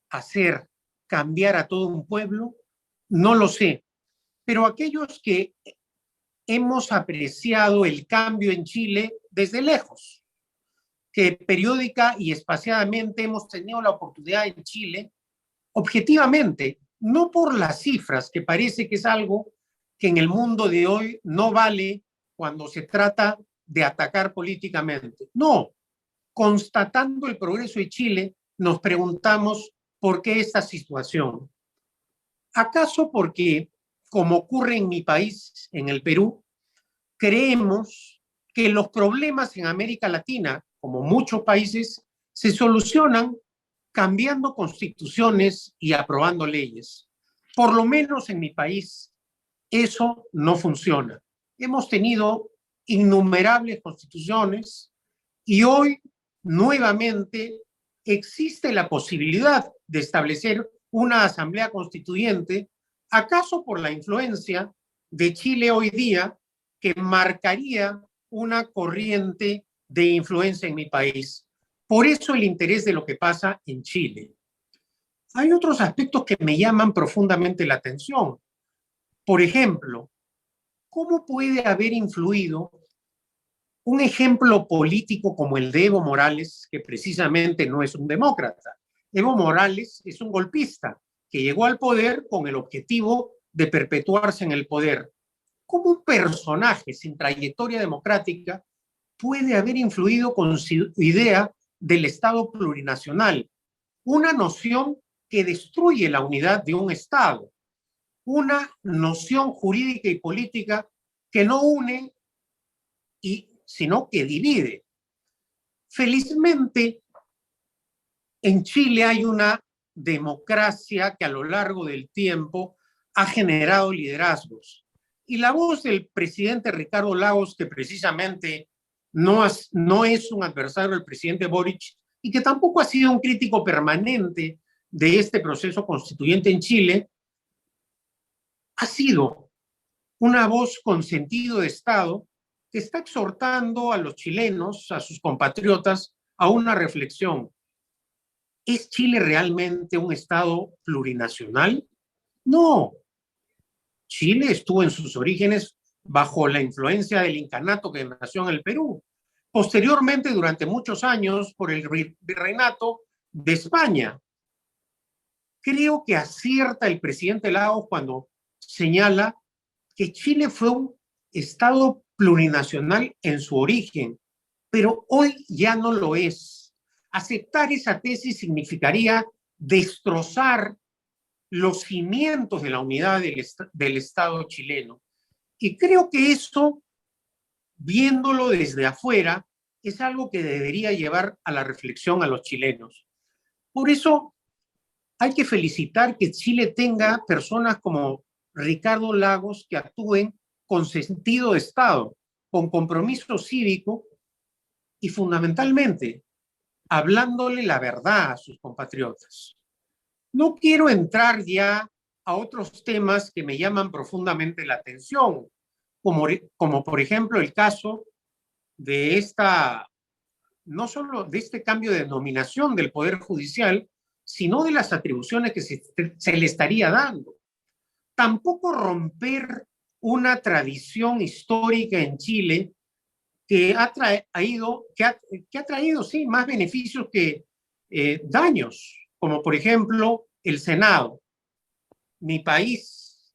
hacer cambiar a todo un pueblo? No lo sé. Pero aquellos que hemos apreciado el cambio en Chile desde lejos, que periódica y espaciadamente hemos tenido la oportunidad en Chile, objetivamente, no por las cifras, que parece que es algo que en el mundo de hoy no vale cuando se trata de atacar políticamente. No, constatando el progreso de Chile, nos preguntamos por qué esta situación. ¿Acaso porque, como ocurre en mi país, en el Perú, creemos que los problemas en América Latina, como muchos países, se solucionan cambiando constituciones y aprobando leyes? Por lo menos en mi país, eso no funciona. Hemos tenido innumerables constituciones y hoy nuevamente existe la posibilidad de establecer una asamblea constituyente, acaso por la influencia de Chile hoy día, que marcaría una corriente de influencia en mi país. Por eso el interés de lo que pasa en Chile. Hay otros aspectos que me llaman profundamente la atención. Por ejemplo, ¿cómo puede haber influido un ejemplo político como el de Evo Morales, que precisamente no es un demócrata? Evo Morales es un golpista que llegó al poder con el objetivo de perpetuarse en el poder. ¿Cómo un personaje sin trayectoria democrática puede haber influido con su idea del Estado plurinacional? Una noción que destruye la unidad de un Estado, una noción jurídica y política que no une, sino que divide. Felizmente, en Chile hay una democracia que a lo largo del tiempo ha generado liderazgos. Y la voz del presidente Ricardo Lagos, que precisamente no es un adversario del presidente Boric y que tampoco ha sido un crítico permanente de este proceso constituyente en Chile, ha sido una voz con sentido de Estado que está exhortando a los chilenos, a sus compatriotas, a una reflexión. ¿Es Chile realmente un Estado plurinacional? No. Chile estuvo en sus orígenes bajo la influencia del incanato que nació en el Perú. Posteriormente, durante muchos años, por el virreinato de España. Creo que acierta el presidente Lagos cuando señala que Chile fue un Estado plurinacional en su origen, pero hoy ya no lo es. Aceptar esa tesis significaría destrozar los cimientos de la unidad del Estado chileno. Y creo que eso, viéndolo desde afuera, es algo que debería llevar a la reflexión a los chilenos. Por eso hay que felicitar que Chile tenga personas como Ricardo Lagos que actúen con sentido de Estado, con compromiso cívico y fundamentalmente hablándole la verdad a sus compatriotas. No quiero entrar ya a otros temas que me llaman profundamente la atención, como por ejemplo el caso de no solo de este cambio de denominación del Poder Judicial, sino de las atribuciones que se le estaría dando. Tampoco romper una tradición histórica en Chile que ha traído sí, más beneficios que daños, como por ejemplo el Senado. Mi país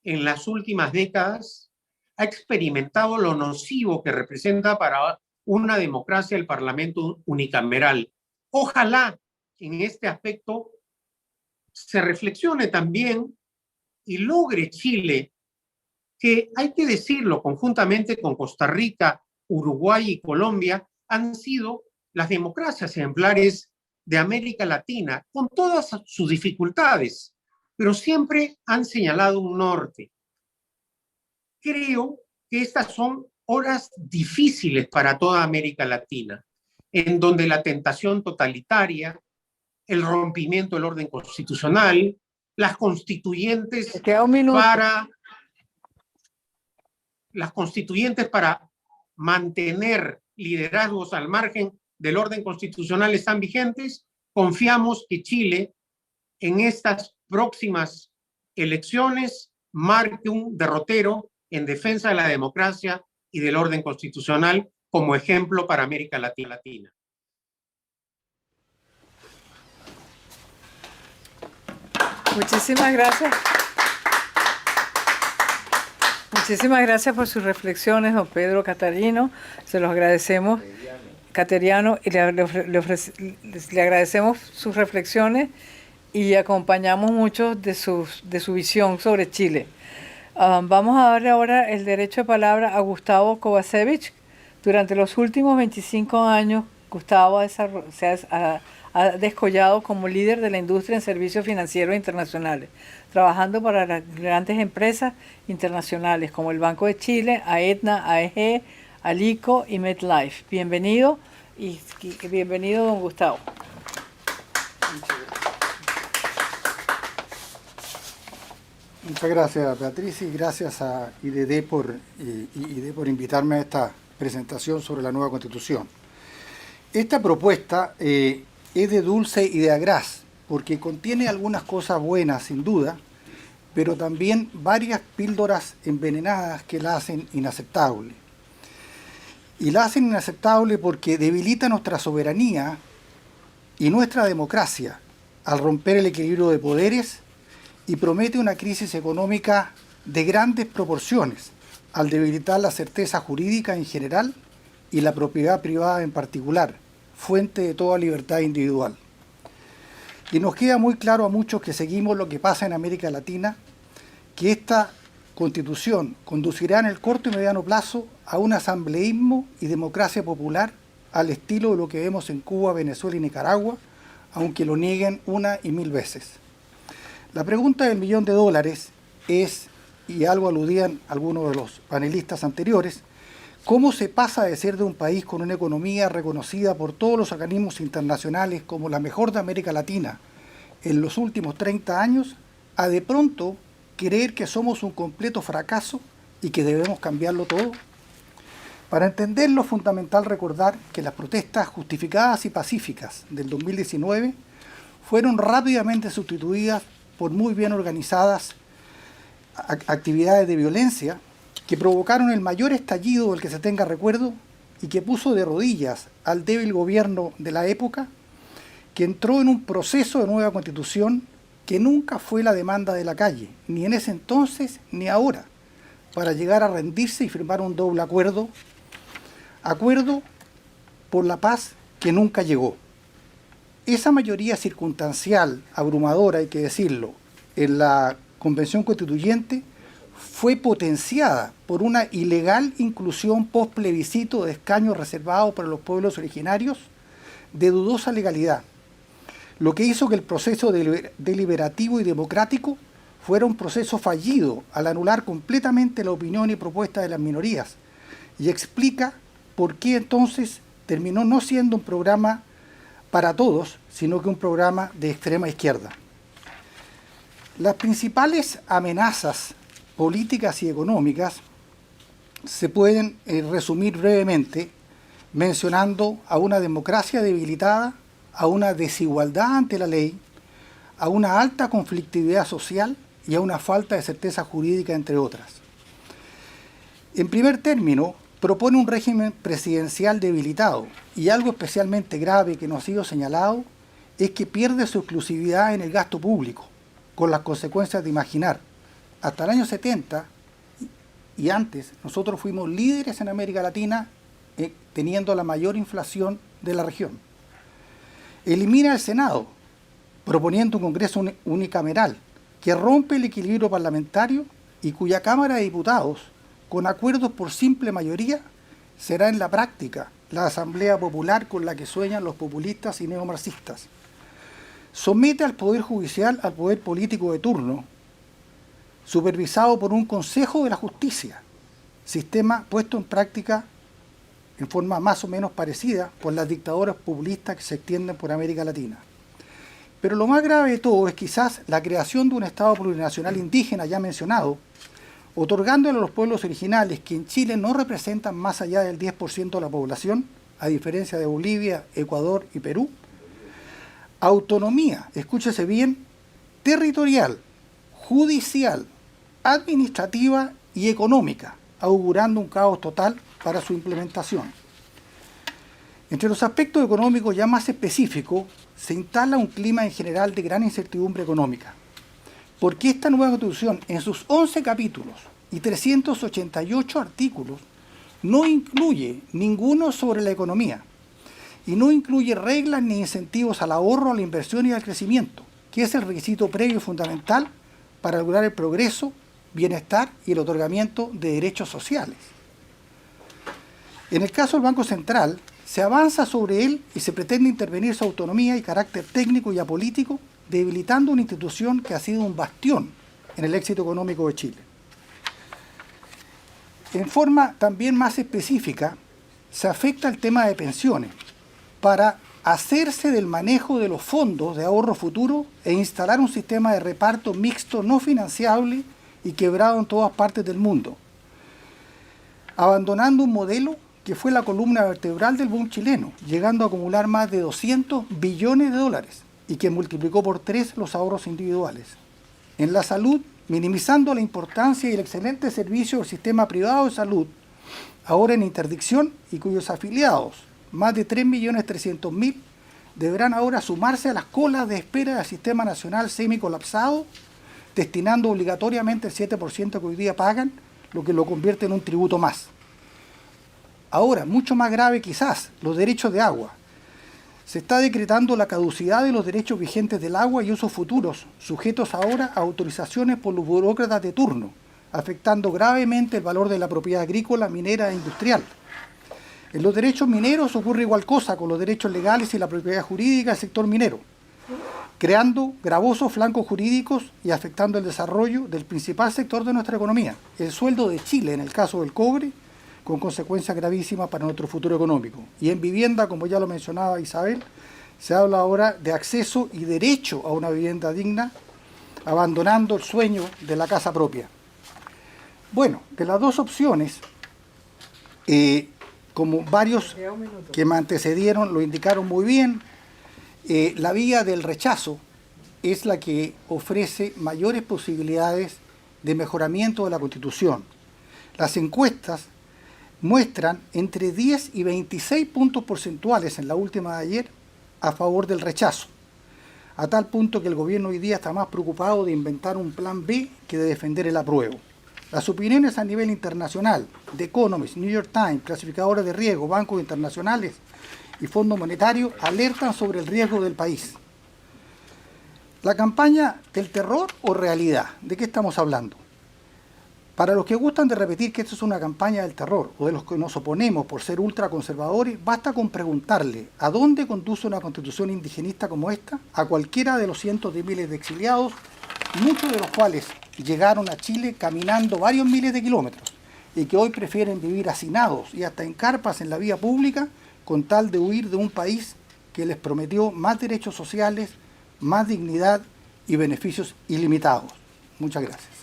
en las últimas décadas ha experimentado lo nocivo que representa para una democracia el Parlamento unicameral. Ojalá en este aspecto se reflexione también y logre Chile, que hay que decirlo, conjuntamente con Costa Rica, Uruguay y Colombia, han sido las democracias ejemplares de América Latina, con todas sus dificultades, pero siempre han señalado un norte. Creo que estas son horas difíciles para toda América Latina, en donde la tentación totalitaria, el rompimiento del orden constitucional, las constituyentes para mantener liderazgos al margen del orden constitucional están vigentes. Confiamos que Chile en estas próximas elecciones marque un derrotero en defensa de la democracia y del orden constitucional como ejemplo para América Latina. Muchísimas gracias. Muchísimas gracias por sus reflexiones, don Pedro Catarino. Se los agradecemos, Cateriano, y le agradecemos sus reflexiones y acompañamos mucho de su visión sobre Chile. Vamos a darle ahora el derecho de palabra a Gustavo Kovacevic. Durante los últimos 25 años, Gustavo ha descollado como líder de la industria en servicios financieros internacionales, trabajando para las grandes empresas internacionales como el Banco de Chile, Aetna, AEG, Alico y MetLife. Bienvenido y bienvenido, don Gustavo. Muchas gracias, Beatriz, y gracias a IDD por invitarme a esta presentación sobre la nueva Constitución. Esta propuesta es de dulce y de agraz, porque contiene algunas cosas buenas, sin duda, pero también varias píldoras envenenadas que la hacen inaceptable. Y la hacen inaceptable porque debilita nuestra soberanía y nuestra democracia al romper el equilibrio de poderes y promete una crisis económica de grandes proporciones al debilitar la certeza jurídica en general y la propiedad privada en particular, fuente de toda libertad individual. Y nos queda muy claro a muchos que seguimos lo que pasa en América Latina, que esta Constitución conducirá en el corto y mediano plazo a un asambleísmo y democracia popular al estilo de lo que vemos en Cuba, Venezuela y Nicaragua, aunque lo nieguen una y mil veces. La pregunta del $1.000.000 es, y algo aludían algunos de los panelistas anteriores, ¿cómo se pasa de ser de un país con una economía reconocida por todos los organismos internacionales como la mejor de América Latina en los últimos 30 años a de pronto creer que somos un completo fracaso y que debemos cambiarlo todo? Para entenderlo es fundamental recordar que las protestas justificadas y pacíficas del 2019 fueron rápidamente sustituidas por muy bien organizadas actividades de violencia que provocaron el mayor estallido del que se tenga recuerdo y que puso de rodillas al débil gobierno de la época, que entró en un proceso de nueva constitución que nunca fue la demanda de la calle, ni en ese entonces ni ahora, para llegar a rendirse y firmar un doble acuerdo por la paz que nunca llegó. Esa mayoría circunstancial, abrumadora, hay que decirlo, en la Convención Constituyente fue potenciada por una ilegal inclusión post-plebiscito de escaños reservados para los pueblos originarios de dudosa legalidad, lo que hizo que el proceso deliberativo y democrático fuera un proceso fallido al anular completamente la opinión y propuesta de las minorías, y explica por qué entonces terminó no siendo un programa para todos, sino que un programa de extrema izquierda. Las principales amenazas políticas y económicas se pueden resumir brevemente mencionando a una democracia debilitada, a una desigualdad ante la ley, a una alta conflictividad social y a una falta de certeza jurídica, entre otras. En primer término, propone un régimen presidencial debilitado, y algo especialmente grave que nos ha sido señalado es que pierde su exclusividad en el gasto público, con las consecuencias de imaginar. Hasta el año 70, y antes, nosotros fuimos líderes en América Latina teniendo la mayor inflación de la región. Elimina el Senado, proponiendo un Congreso unicameral que rompe el equilibrio parlamentario y cuya Cámara de Diputados, con acuerdos por simple mayoría, será en la práctica la Asamblea Popular con la que sueñan los populistas y neomarxistas. Somete al Poder Judicial al poder político de turno, supervisado por un Consejo de la Justicia, sistema puesto en práctica en forma más o menos parecida por las dictaduras populistas que se extienden por América Latina. Pero lo más grave de todo es quizás la creación de un Estado plurinacional indígena ya mencionado, otorgándole a los pueblos originales, que en Chile no representan más allá del 10% de la población, a diferencia de Bolivia, Ecuador y Perú, autonomía, escúchese bien, territorial, judicial, administrativa y económica, augurando un caos total para su implementación. Entre los aspectos económicos ya más específicos, se instala un clima en general de gran incertidumbre económica, porque esta nueva Constitución, en sus 11 capítulos y 388 artículos, no incluye ninguno sobre la economía, y no incluye reglas ni incentivos al ahorro, a la inversión y al crecimiento, que es el requisito previo y fundamental para lograr el progreso, bienestar y el otorgamiento de derechos sociales. En el caso del Banco Central, se avanza sobre él y se pretende intervenir su autonomía y carácter técnico y apolítico, debilitando una institución que ha sido un bastión en el éxito económico de Chile. En forma también más específica, se afecta el tema de pensiones para hacerse del manejo de los fondos de ahorro futuro e instalar un sistema de reparto mixto no financiable y quebrado en todas partes del mundo, abandonando un modelo que fue la columna vertebral del boom chileno, llegando a acumular más de 200 billones de dólares y que multiplicó por 3 los ahorros individuales. En la salud, minimizando la importancia y el excelente servicio del sistema privado de salud, ahora en interdicción y cuyos afiliados, más de 3.300.000, deberán ahora sumarse a las colas de espera del sistema nacional semi-colapsado, destinando obligatoriamente el 7% que hoy día pagan, lo que lo convierte en un tributo más. Ahora, mucho más grave quizás, los derechos de agua. Se está decretando la caducidad de los derechos vigentes del agua y usos futuros, sujetos ahora a autorizaciones por los burócratas de turno, afectando gravemente el valor de la propiedad agrícola, minera e industrial. En los derechos mineros ocurre igual cosa con los derechos legales y la propiedad jurídica del sector minero, creando gravosos flancos jurídicos y afectando el desarrollo del principal sector de nuestra economía, el sueldo de Chile en el caso del cobre, con consecuencias gravísimas para nuestro futuro económico. Y en vivienda, como ya lo mencionaba Isabel, se habla ahora de acceso y derecho a una vivienda digna, abandonando el sueño de la casa propia. Bueno, de las dos opciones, como varios que me antecedieron lo indicaron muy bien, la vía del rechazo es la que ofrece mayores posibilidades de mejoramiento de la Constitución. Las encuestas muestran entre 10 y 26 puntos porcentuales en la última de ayer a favor del rechazo, a tal punto que el gobierno hoy día está más preocupado de inventar un plan B que de defender el apruebo. Las opiniones a nivel internacional, The Economist, New York Times, clasificadoras de riesgo, bancos internacionales y Fondo Monetario alertan sobre el riesgo del país. ¿La campaña del terror o realidad? ¿De qué estamos hablando? Para los que gustan de repetir que esto es una campaña del terror, o de los que nos oponemos por ser ultraconservadores, basta con preguntarle a dónde conduce una constitución indigenista como esta, a cualquiera de los cientos de miles de exiliados, muchos de los cuales llegaron a Chile caminando varios miles de kilómetros, y que hoy prefieren vivir hacinados y hasta en carpas en la vía pública, con tal de huir de un país que les prometió más derechos sociales, más dignidad y beneficios ilimitados. Muchas gracias.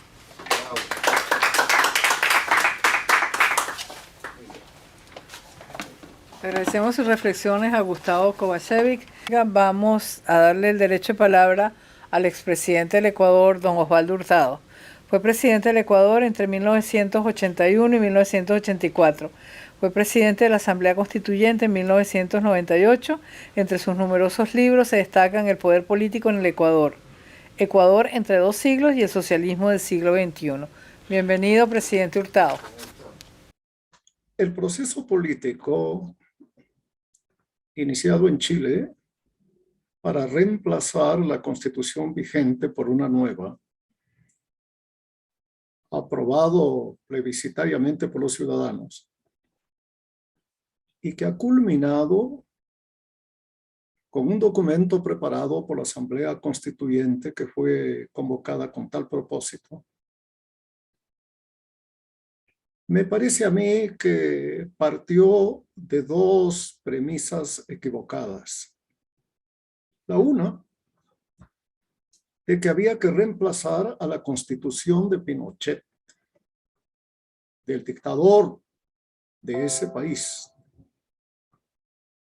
Agradecemos sus reflexiones a Gustavo Kovacevic. Vamos a darle el derecho de palabra al expresidente del Ecuador, don Osvaldo Hurtado. Fue presidente del Ecuador entre 1981 y 1984. Fue presidente de la Asamblea Constituyente en 1998. Entre sus numerosos libros se destacan El poder político en el Ecuador, Ecuador entre dos siglos y el socialismo del siglo XXI. Bienvenido, presidente Hurtado. El proceso político iniciado en Chile para reemplazar la constitución vigente por una nueva, aprobado plebiscitariamente por los ciudadanos, y que ha culminado con un documento preparado por la Asamblea Constituyente que fue convocada con tal propósito. Me parece a mí que partió de dos premisas equivocadas. La una, de que había que reemplazar a la Constitución de Pinochet, del dictador de ese país,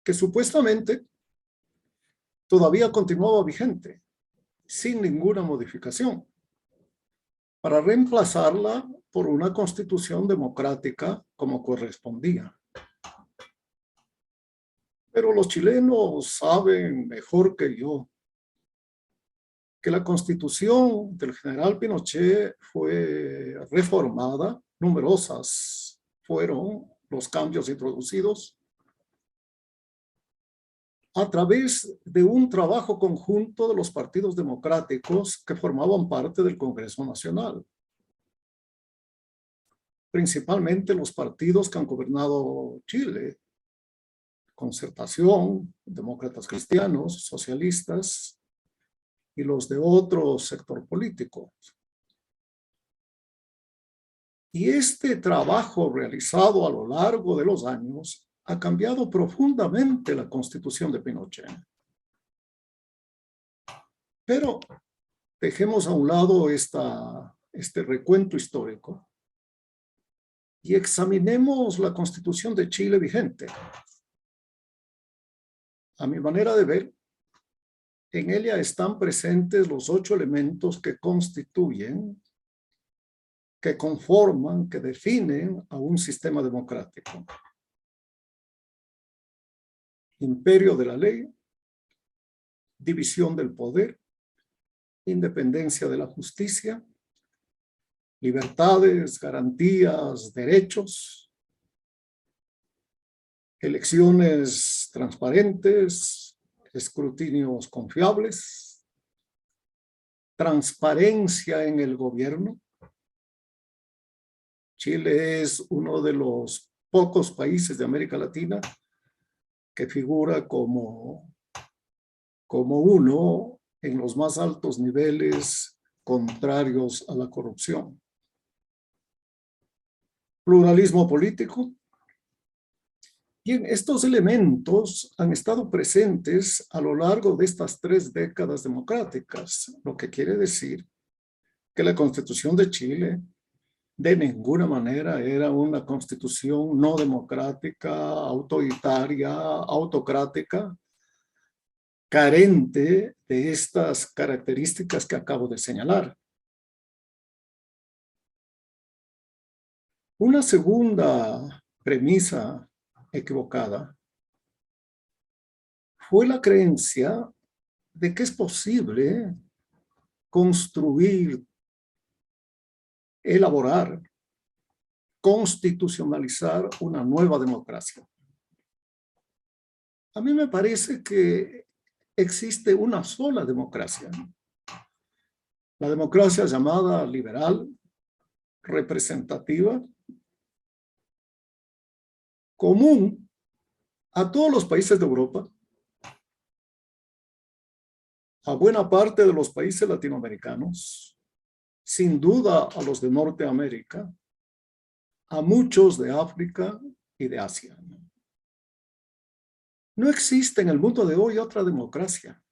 que supuestamente todavía continuaba vigente, sin ninguna modificación, para reemplazarla por una constitución democrática como correspondía. Pero los chilenos saben mejor que yo que la constitución del general Pinochet fue reformada, numerosas fueron los cambios introducidos a través de un trabajo conjunto de los partidos democráticos que formaban parte del Congreso Nacional. Principalmente los partidos que han gobernado Chile: Concertación, Demócratas Cristianos, Socialistas y los de otro sector político. Y este trabajo realizado a lo largo de los años ha cambiado profundamente la constitución de Pinochet. Pero dejemos a un lado este recuento histórico y examinemos la constitución de Chile vigente. A mi manera de ver, en ella están presentes los 8 elementos que constituyen, que conforman, que definen a un sistema democrático: imperio de la ley, división del poder, independencia de la justicia, libertades, garantías, derechos, elecciones transparentes, escrutinios confiables, transparencia en el gobierno. Chile es uno de los pocos países de América Latina que figura como uno en los más altos niveles contrarios a la corrupción. Pluralismo político. Bien, estos elementos han estado presentes a lo largo de estas 3 décadas democráticas, lo que quiere decir que la Constitución de Chile de ninguna manera era una constitución no democrática, autoritaria, autocrática, carente de estas características que acabo de señalar. Una segunda premisa equivocada fue la creencia de que es posible construir, elaborar, constitucionalizar una nueva democracia. A mí me parece que existe una sola democracia, la democracia llamada liberal, representativa, común a todos los países de Europa, a buena parte de los países latinoamericanos, sin duda a los de Norteamérica, a muchos de África y de Asia. No existe en el mundo de hoy otra democracia.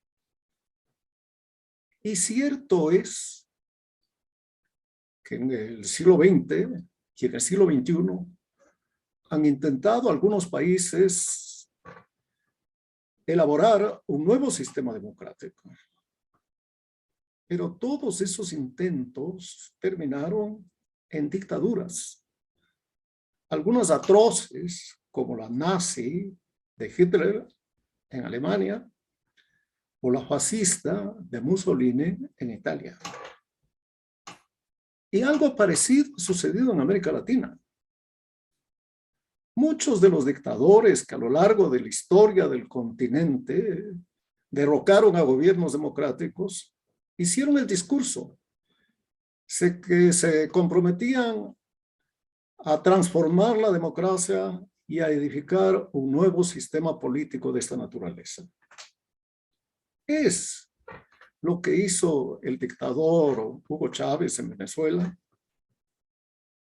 Y cierto es que en el siglo XX y en el siglo XXI han intentado algunos países elaborar un nuevo sistema democrático. Pero todos esos intentos terminaron en dictaduras. Algunas atroces, como la nazi de Hitler en Alemania, o la fascista de Mussolini en Italia. Y algo parecido ha sucedido en América Latina. Muchos de los dictadores que a lo largo de la historia del continente derrocaron a gobiernos democráticos, hicieron el discurso, que se comprometían a transformar la democracia y a edificar un nuevo sistema político de esta naturaleza. Es lo que hizo el dictador Hugo Chávez en Venezuela,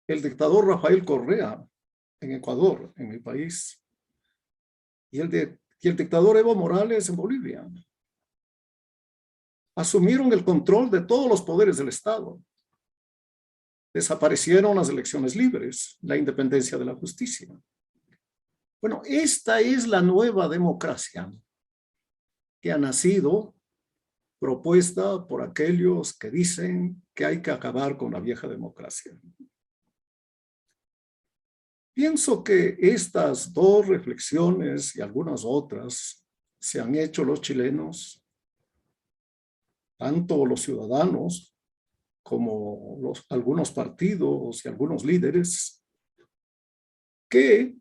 el dictador Rafael Correa en Ecuador, en mi país, y el dictador Evo Morales en Bolivia. Asumieron el control de todos los poderes del Estado. Desaparecieron las elecciones libres, la independencia de la justicia. Bueno, esta es la nueva democracia que ha nacido propuesta por aquellos que dicen que hay que acabar con la vieja democracia. Pienso que estas dos reflexiones y algunas otras se han hecho los chilenos, tanto los ciudadanos como algunos partidos y algunos líderes, que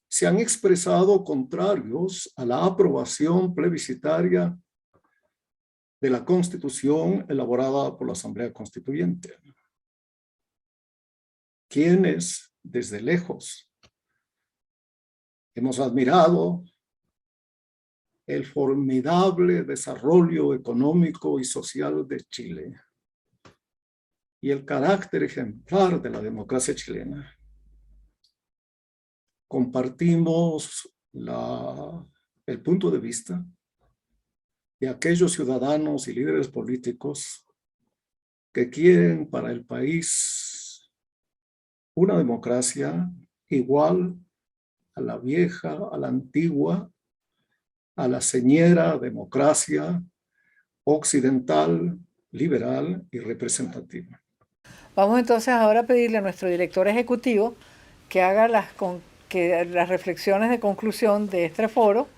se han expresado contrarios a la aprobación plebiscitaria de la Constitución elaborada por la Asamblea Constituyente. Quienes desde lejos hemos admirado el formidable desarrollo económico y social de Chile y el carácter ejemplar de la democracia chilena. Compartimos el punto de vista de aquellos ciudadanos y líderes políticos que quieren para el país una democracia igual a la vieja, a la antigua, a la señera democracia occidental, liberal y representativa. Vamos entonces ahora a pedirle a nuestro director ejecutivo que haga las reflexiones de conclusión de este foro.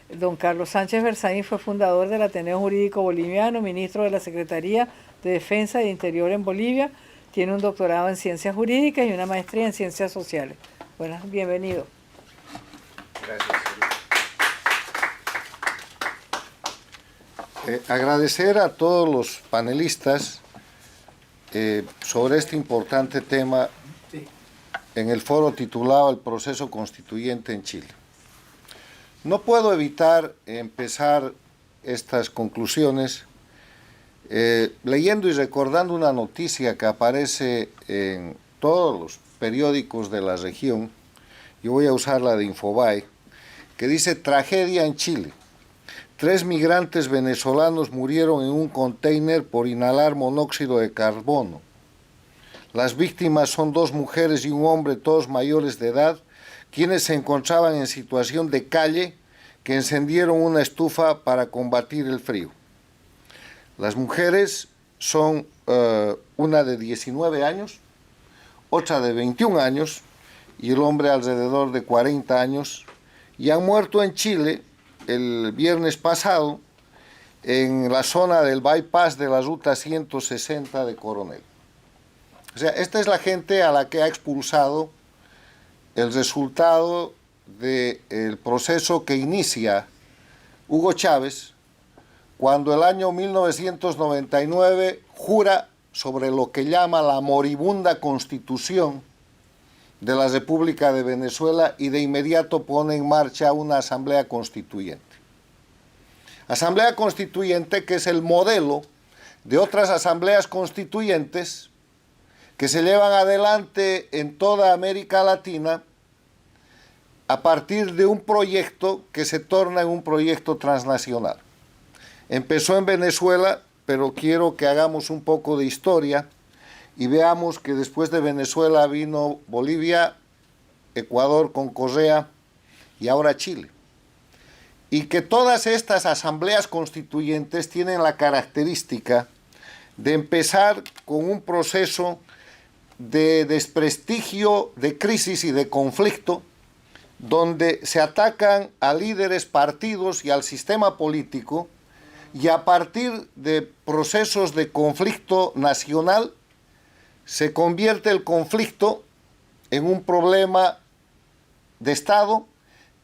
Don Carlos Sánchez Berzaín fue fundador del Ateneo Jurídico Boliviano, ministro de la Secretaría de Defensa e Interior en Bolivia, tiene un doctorado en Ciencias Jurídicas y una maestría en Ciencias Sociales. Bueno, bienvenido. Gracias. Agradecer a todos los panelistas sobre este importante tema en el foro titulado El proceso constituyente en Chile. No puedo evitar empezar estas conclusiones leyendo y recordando una noticia que aparece en todos los periódicos de la región. Yo voy a usar la de Infobae, que dice: tragedia en Chile. 3 migrantes venezolanos murieron en un container por inhalar monóxido de carbono. Las víctimas son 2 mujeres y un hombre, todos mayores de edad, quienes se encontraban en situación de calle, que encendieron una estufa para combatir el frío. Las mujeres son una de 19 años, otra de 21 años y el hombre alrededor de 40 años, y han muerto en Chile el viernes pasado en la zona del bypass de la ruta 160 de Coronel. O sea, esta es la gente a la que ha expulsado el resultado del proceso que inicia Hugo Chávez cuando el año 1999 jura sobre lo que llama la moribunda Constitución de la República de Venezuela y de inmediato pone en marcha una asamblea constituyente. Asamblea constituyente que es el modelo de otras asambleas constituyentes que se llevan adelante en toda América Latina a partir de un proyecto que se torna en un proyecto transnacional. Empezó en Venezuela, pero quiero que hagamos un poco de historia y veamos que después de Venezuela vino Bolivia, Ecuador con Correa y ahora Chile. Y que todas estas asambleas constituyentes tienen la característica de empezar con un proceso de desprestigio, de crisis y de conflicto, donde se atacan a líderes, partidos y al sistema político, y a partir de procesos de conflicto nacional se convierte el conflicto en un problema de Estado,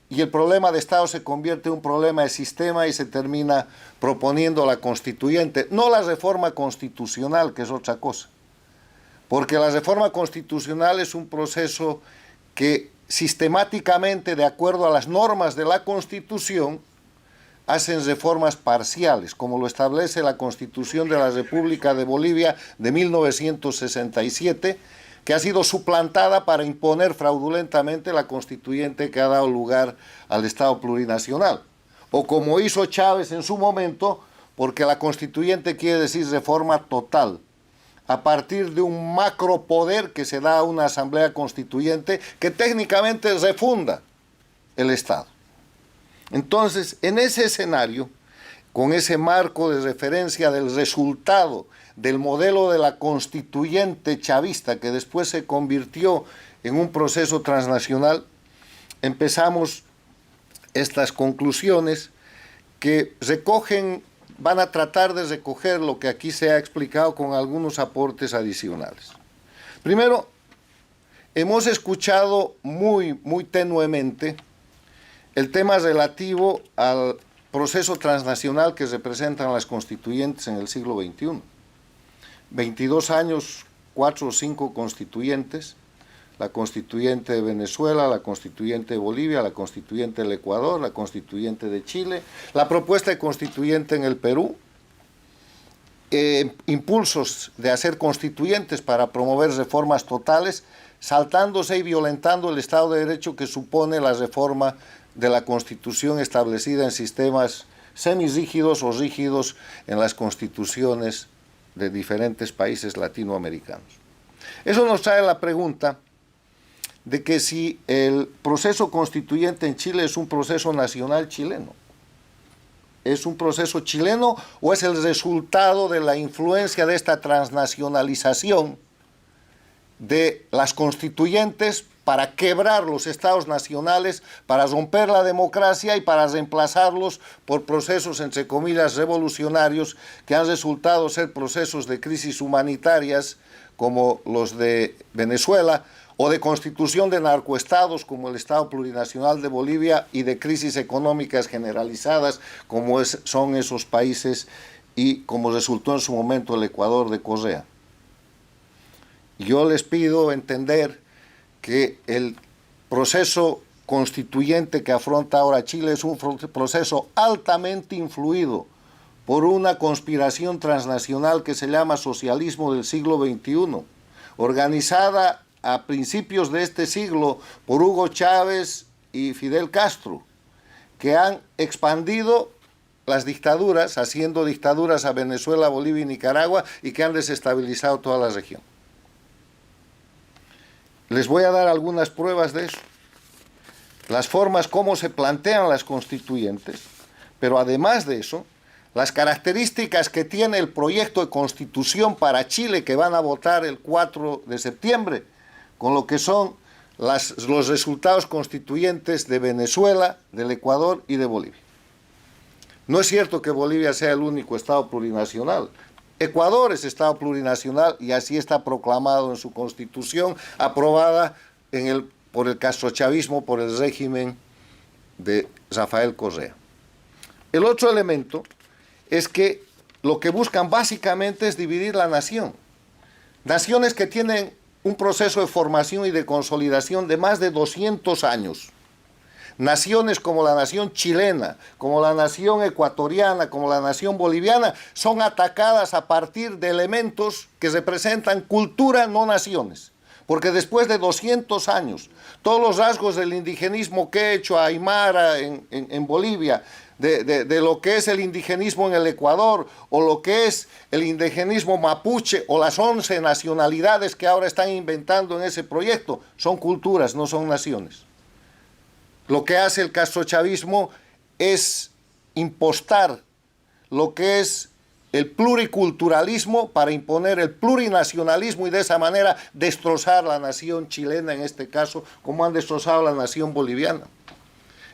y el problema de Estado se convierte en un problema de sistema y se termina proponiendo la constituyente, no la reforma constitucional, que es otra cosa. Porque la reforma constitucional es un proceso que sistemáticamente, de acuerdo a las normas de la Constitución, hacen reformas parciales, como lo establece la Constitución de la República de Bolivia de 1967, que ha sido suplantada para imponer fraudulentamente la constituyente que ha dado lugar al Estado plurinacional. O como hizo Chávez en su momento, porque la constituyente quiere decir reforma total, a partir de un macropoder que se da a una asamblea constituyente que técnicamente refunda el Estado. Entonces, en ese escenario, con ese marco de referencia del resultado del modelo de la constituyente chavista, que después se convirtió en un proceso transnacional, empezamos estas conclusiones que van a tratar de recoger lo que aquí se ha explicado con algunos aportes adicionales. Primero, hemos escuchado muy tenuemente el tema relativo al proceso transnacional que representan las constituyentes en el siglo XXI. 22 años, 4 o 5 constituyentes, la constituyente de Venezuela, la constituyente de Bolivia, la constituyente del Ecuador, la constituyente de Chile, la propuesta de constituyente en el Perú, impulsos de hacer constituyentes para promover reformas totales, saltándose y violentando el Estado de Derecho que supone la reforma de la Constitución establecida en sistemas semirrígidos o rígidos en las constituciones de diferentes países latinoamericanos. Eso nos trae la pregunta de que si el proceso constituyente en Chile es un proceso nacional chileno. ¿Es un proceso chileno o es el resultado de la influencia de esta transnacionalización de las constituyentes para quebrar los estados nacionales, para romper la democracia y para reemplazarlos por procesos, entre comillas, revolucionarios que han resultado ser procesos de crisis humanitarias como los de Venezuela o de constitución de narcoestados como el Estado plurinacional de Bolivia y de crisis económicas generalizadas como son esos países y como resultó en su momento el Ecuador de Correa? Yo les pido entender que el proceso constituyente que afronta ahora Chile es un proceso altamente influido por una conspiración transnacional que se llama socialismo del siglo XXI, organizada a principios de este siglo por Hugo Chávez y Fidel Castro, que han expandido las dictaduras, haciendo dictaduras a Venezuela, Bolivia y Nicaragua, y que han desestabilizado toda la región. Les voy a dar algunas pruebas de eso. Las formas como se plantean las constituyentes, pero además de eso, las características que tiene el proyecto de constitución para Chile que van a votar el 4 de septiembre, con lo que son los resultados constituyentes de Venezuela, del Ecuador y de Bolivia. No es cierto que Bolivia sea el único Estado plurinacional. Ecuador es Estado plurinacional y así está proclamado en su constitución, aprobada por el castrochavismo, por el régimen de Rafael Correa. El otro elemento es que lo que buscan básicamente es dividir la nación. Naciones que tienen un proceso de formación y de consolidación de más de 200 años. Naciones como la nación chilena, como la nación ecuatoriana, como la nación boliviana, son atacadas a partir de elementos que representan cultura, no naciones. Porque después de 200 años, todos los rasgos del indigenismo que he hecho a Aymara en Bolivia, de lo que es el indigenismo en el Ecuador, o lo que es el indigenismo mapuche, o las 11 nacionalidades que ahora están inventando en ese proyecto, son culturas, no son naciones. Lo que hace el castrochavismo es impostar lo que es el pluriculturalismo para imponer el plurinacionalismo y de esa manera destrozar la nación chilena, en este caso, como han destrozado la nación boliviana.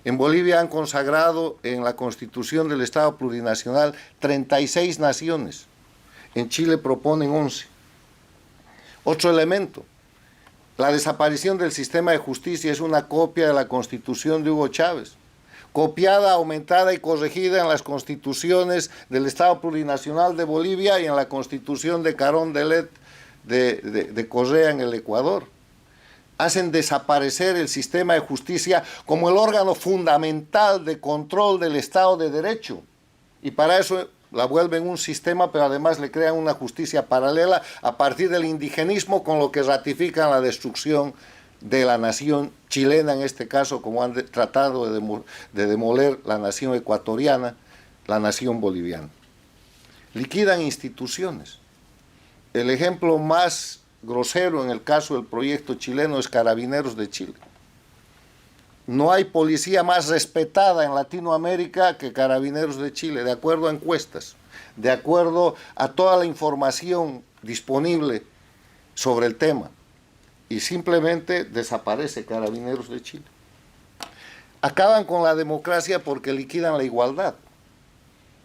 En Bolivia han consagrado en la Constitución del Estado plurinacional 36 naciones. En Chile proponen 11. Otro elemento, la desaparición del sistema de justicia es una copia de la Constitución de Hugo Chávez, copiada, aumentada y corregida en las constituciones del Estado Plurinacional de Bolivia y en la Constitución de Carondelet de Correa en el Ecuador. Hacen desaparecer el sistema de justicia como el órgano fundamental de control del Estado de Derecho. Y para eso la vuelven un sistema, pero además le crean una justicia paralela a partir del indigenismo, con lo que ratifican la destrucción de la nación chilena, en este caso, como han tratado de demoler la nación ecuatoriana, la nación boliviana. Liquidan instituciones. El ejemplo más grosero en el caso del proyecto chileno es Carabineros de Chile. No hay policía más respetada en Latinoamérica que Carabineros de Chile, de acuerdo a encuestas, de acuerdo a toda la información disponible sobre el tema. Y simplemente desaparece Carabineros de Chile. Acaban con la democracia porque liquidan la igualdad.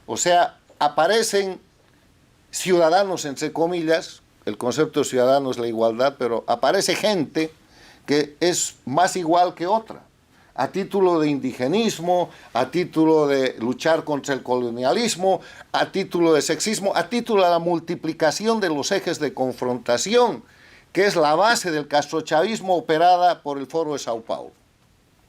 O sea, aparecen ciudadanos, entre comillas, el concepto de ciudadano es la igualdad, pero aparece gente que es más igual que otra, a título de indigenismo, a título de luchar contra el colonialismo, a título de sexismo, a título de la multiplicación de los ejes de confrontación, que es la base del castrochavismo operada por el Foro de Sao Paulo.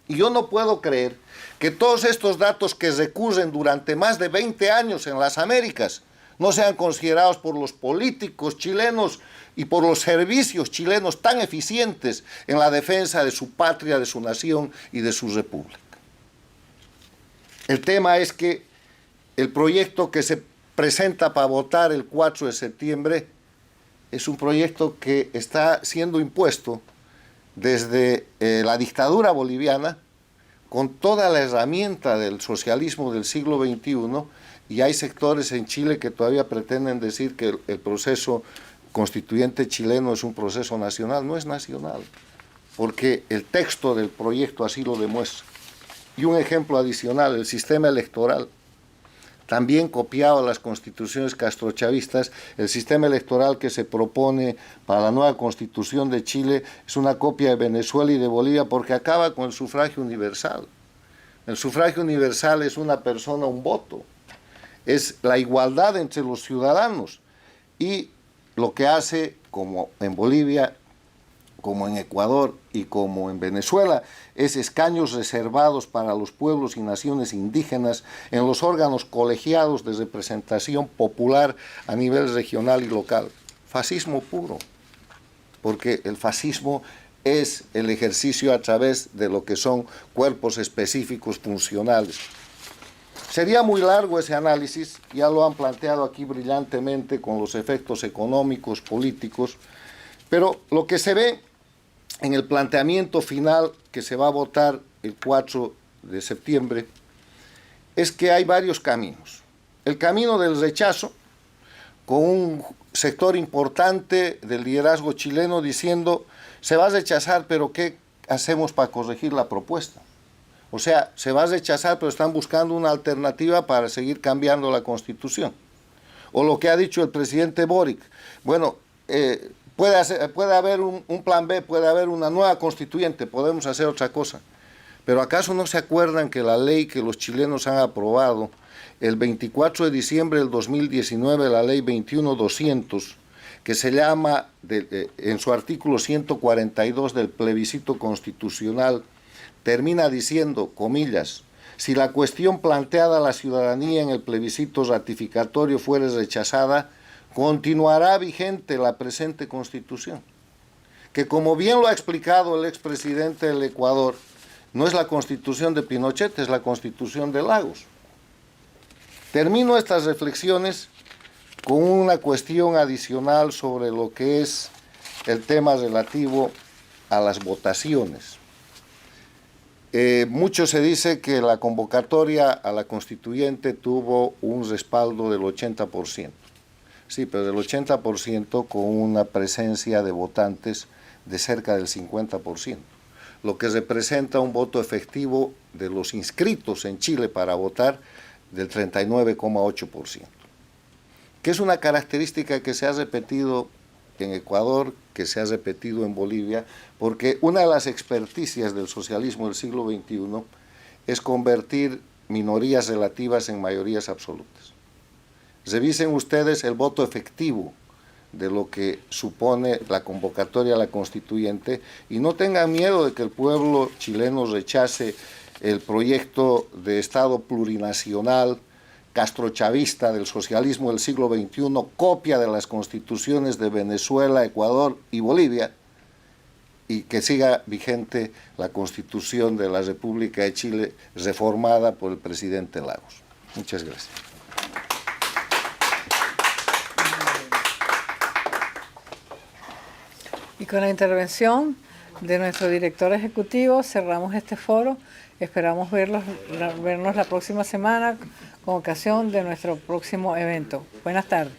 Y yo no puedo creer que todos estos datos que recurren durante más de 20 años en las Américas no sean considerados por los políticos chilenos y por los servicios chilenos tan eficientes en la defensa de su patria, de su nación y de su república. El tema es que el proyecto que se presenta para votar el 4 de septiembre es un proyecto que está siendo impuesto desde la dictadura boliviana con toda la herramienta del socialismo del siglo XXI, y hay sectores en Chile que todavía pretenden decir que el proceso constituyente chileno es un proceso nacional. No es nacional, porque el texto del proyecto así lo demuestra. Y un ejemplo adicional, el sistema electoral, también copiado a las constituciones castrochavistas. El sistema electoral que se propone para la nueva constitución de Chile es una copia de Venezuela y de Bolivia, porque acaba con el sufragio universal. El sufragio universal es una persona, un voto. Es la igualdad entre los ciudadanos, y lo que hace, como en Bolivia, como en Ecuador y como en Venezuela, es escaños reservados para los pueblos y naciones indígenas en los órganos colegiados de representación popular a nivel regional y local. Fascismo puro, porque el fascismo es el ejercicio a través de lo que son cuerpos específicos funcionales. Sería muy largo ese análisis, ya lo han planteado aquí brillantemente con los efectos económicos, políticos, pero lo que se ve en el planteamiento final que se va a votar el 4 de septiembre es que hay varios caminos. El camino del rechazo, con un sector importante del liderazgo chileno diciendo se va a rechazar, pero ¿qué hacemos para corregir la propuesta? O sea, se va a rechazar, pero están buscando una alternativa para seguir cambiando la Constitución. O lo que ha dicho el presidente Boric, bueno, puede haber un plan B, puede haber una nueva constituyente, podemos hacer otra cosa. Pero ¿acaso no se acuerdan que la ley que los chilenos han aprobado el 24 de diciembre del 2019, la ley 21.200, que se llama, en su artículo 142 del plebiscito constitucional, termina diciendo, comillas, si la cuestión planteada a la ciudadanía en el plebiscito ratificatorio fuere rechazada, continuará vigente la presente Constitución, que como bien lo ha explicado el expresidente del Ecuador, no es la Constitución de Pinochet, es la Constitución de Lagos. Termino estas reflexiones con una cuestión adicional sobre lo que es el tema relativo a las votaciones. Mucho se dice que la convocatoria a la constituyente tuvo un respaldo del 80%. Sí, pero del 80% con una presencia de votantes de cerca del 50%, lo que representa un voto efectivo de los inscritos en Chile para votar del 39,8%, que es una característica que se ha repetido en Ecuador, que se ha repetido en Bolivia, porque una de las experticias del socialismo del siglo XXI es convertir minorías relativas en mayorías absolutas. Revisen ustedes el voto efectivo de lo que supone la convocatoria a la constituyente y no tengan miedo de que el pueblo chileno rechace el proyecto de Estado plurinacional castrochavista del socialismo del siglo XXI, copia de las constituciones de Venezuela, Ecuador y Bolivia, y que siga vigente la Constitución de la República de Chile reformada por el presidente Lagos. Muchas gracias. Y con la intervención de nuestro director ejecutivo cerramos este foro. Esperamos vernos la próxima semana con ocasión de nuestro próximo evento. Buenas tardes.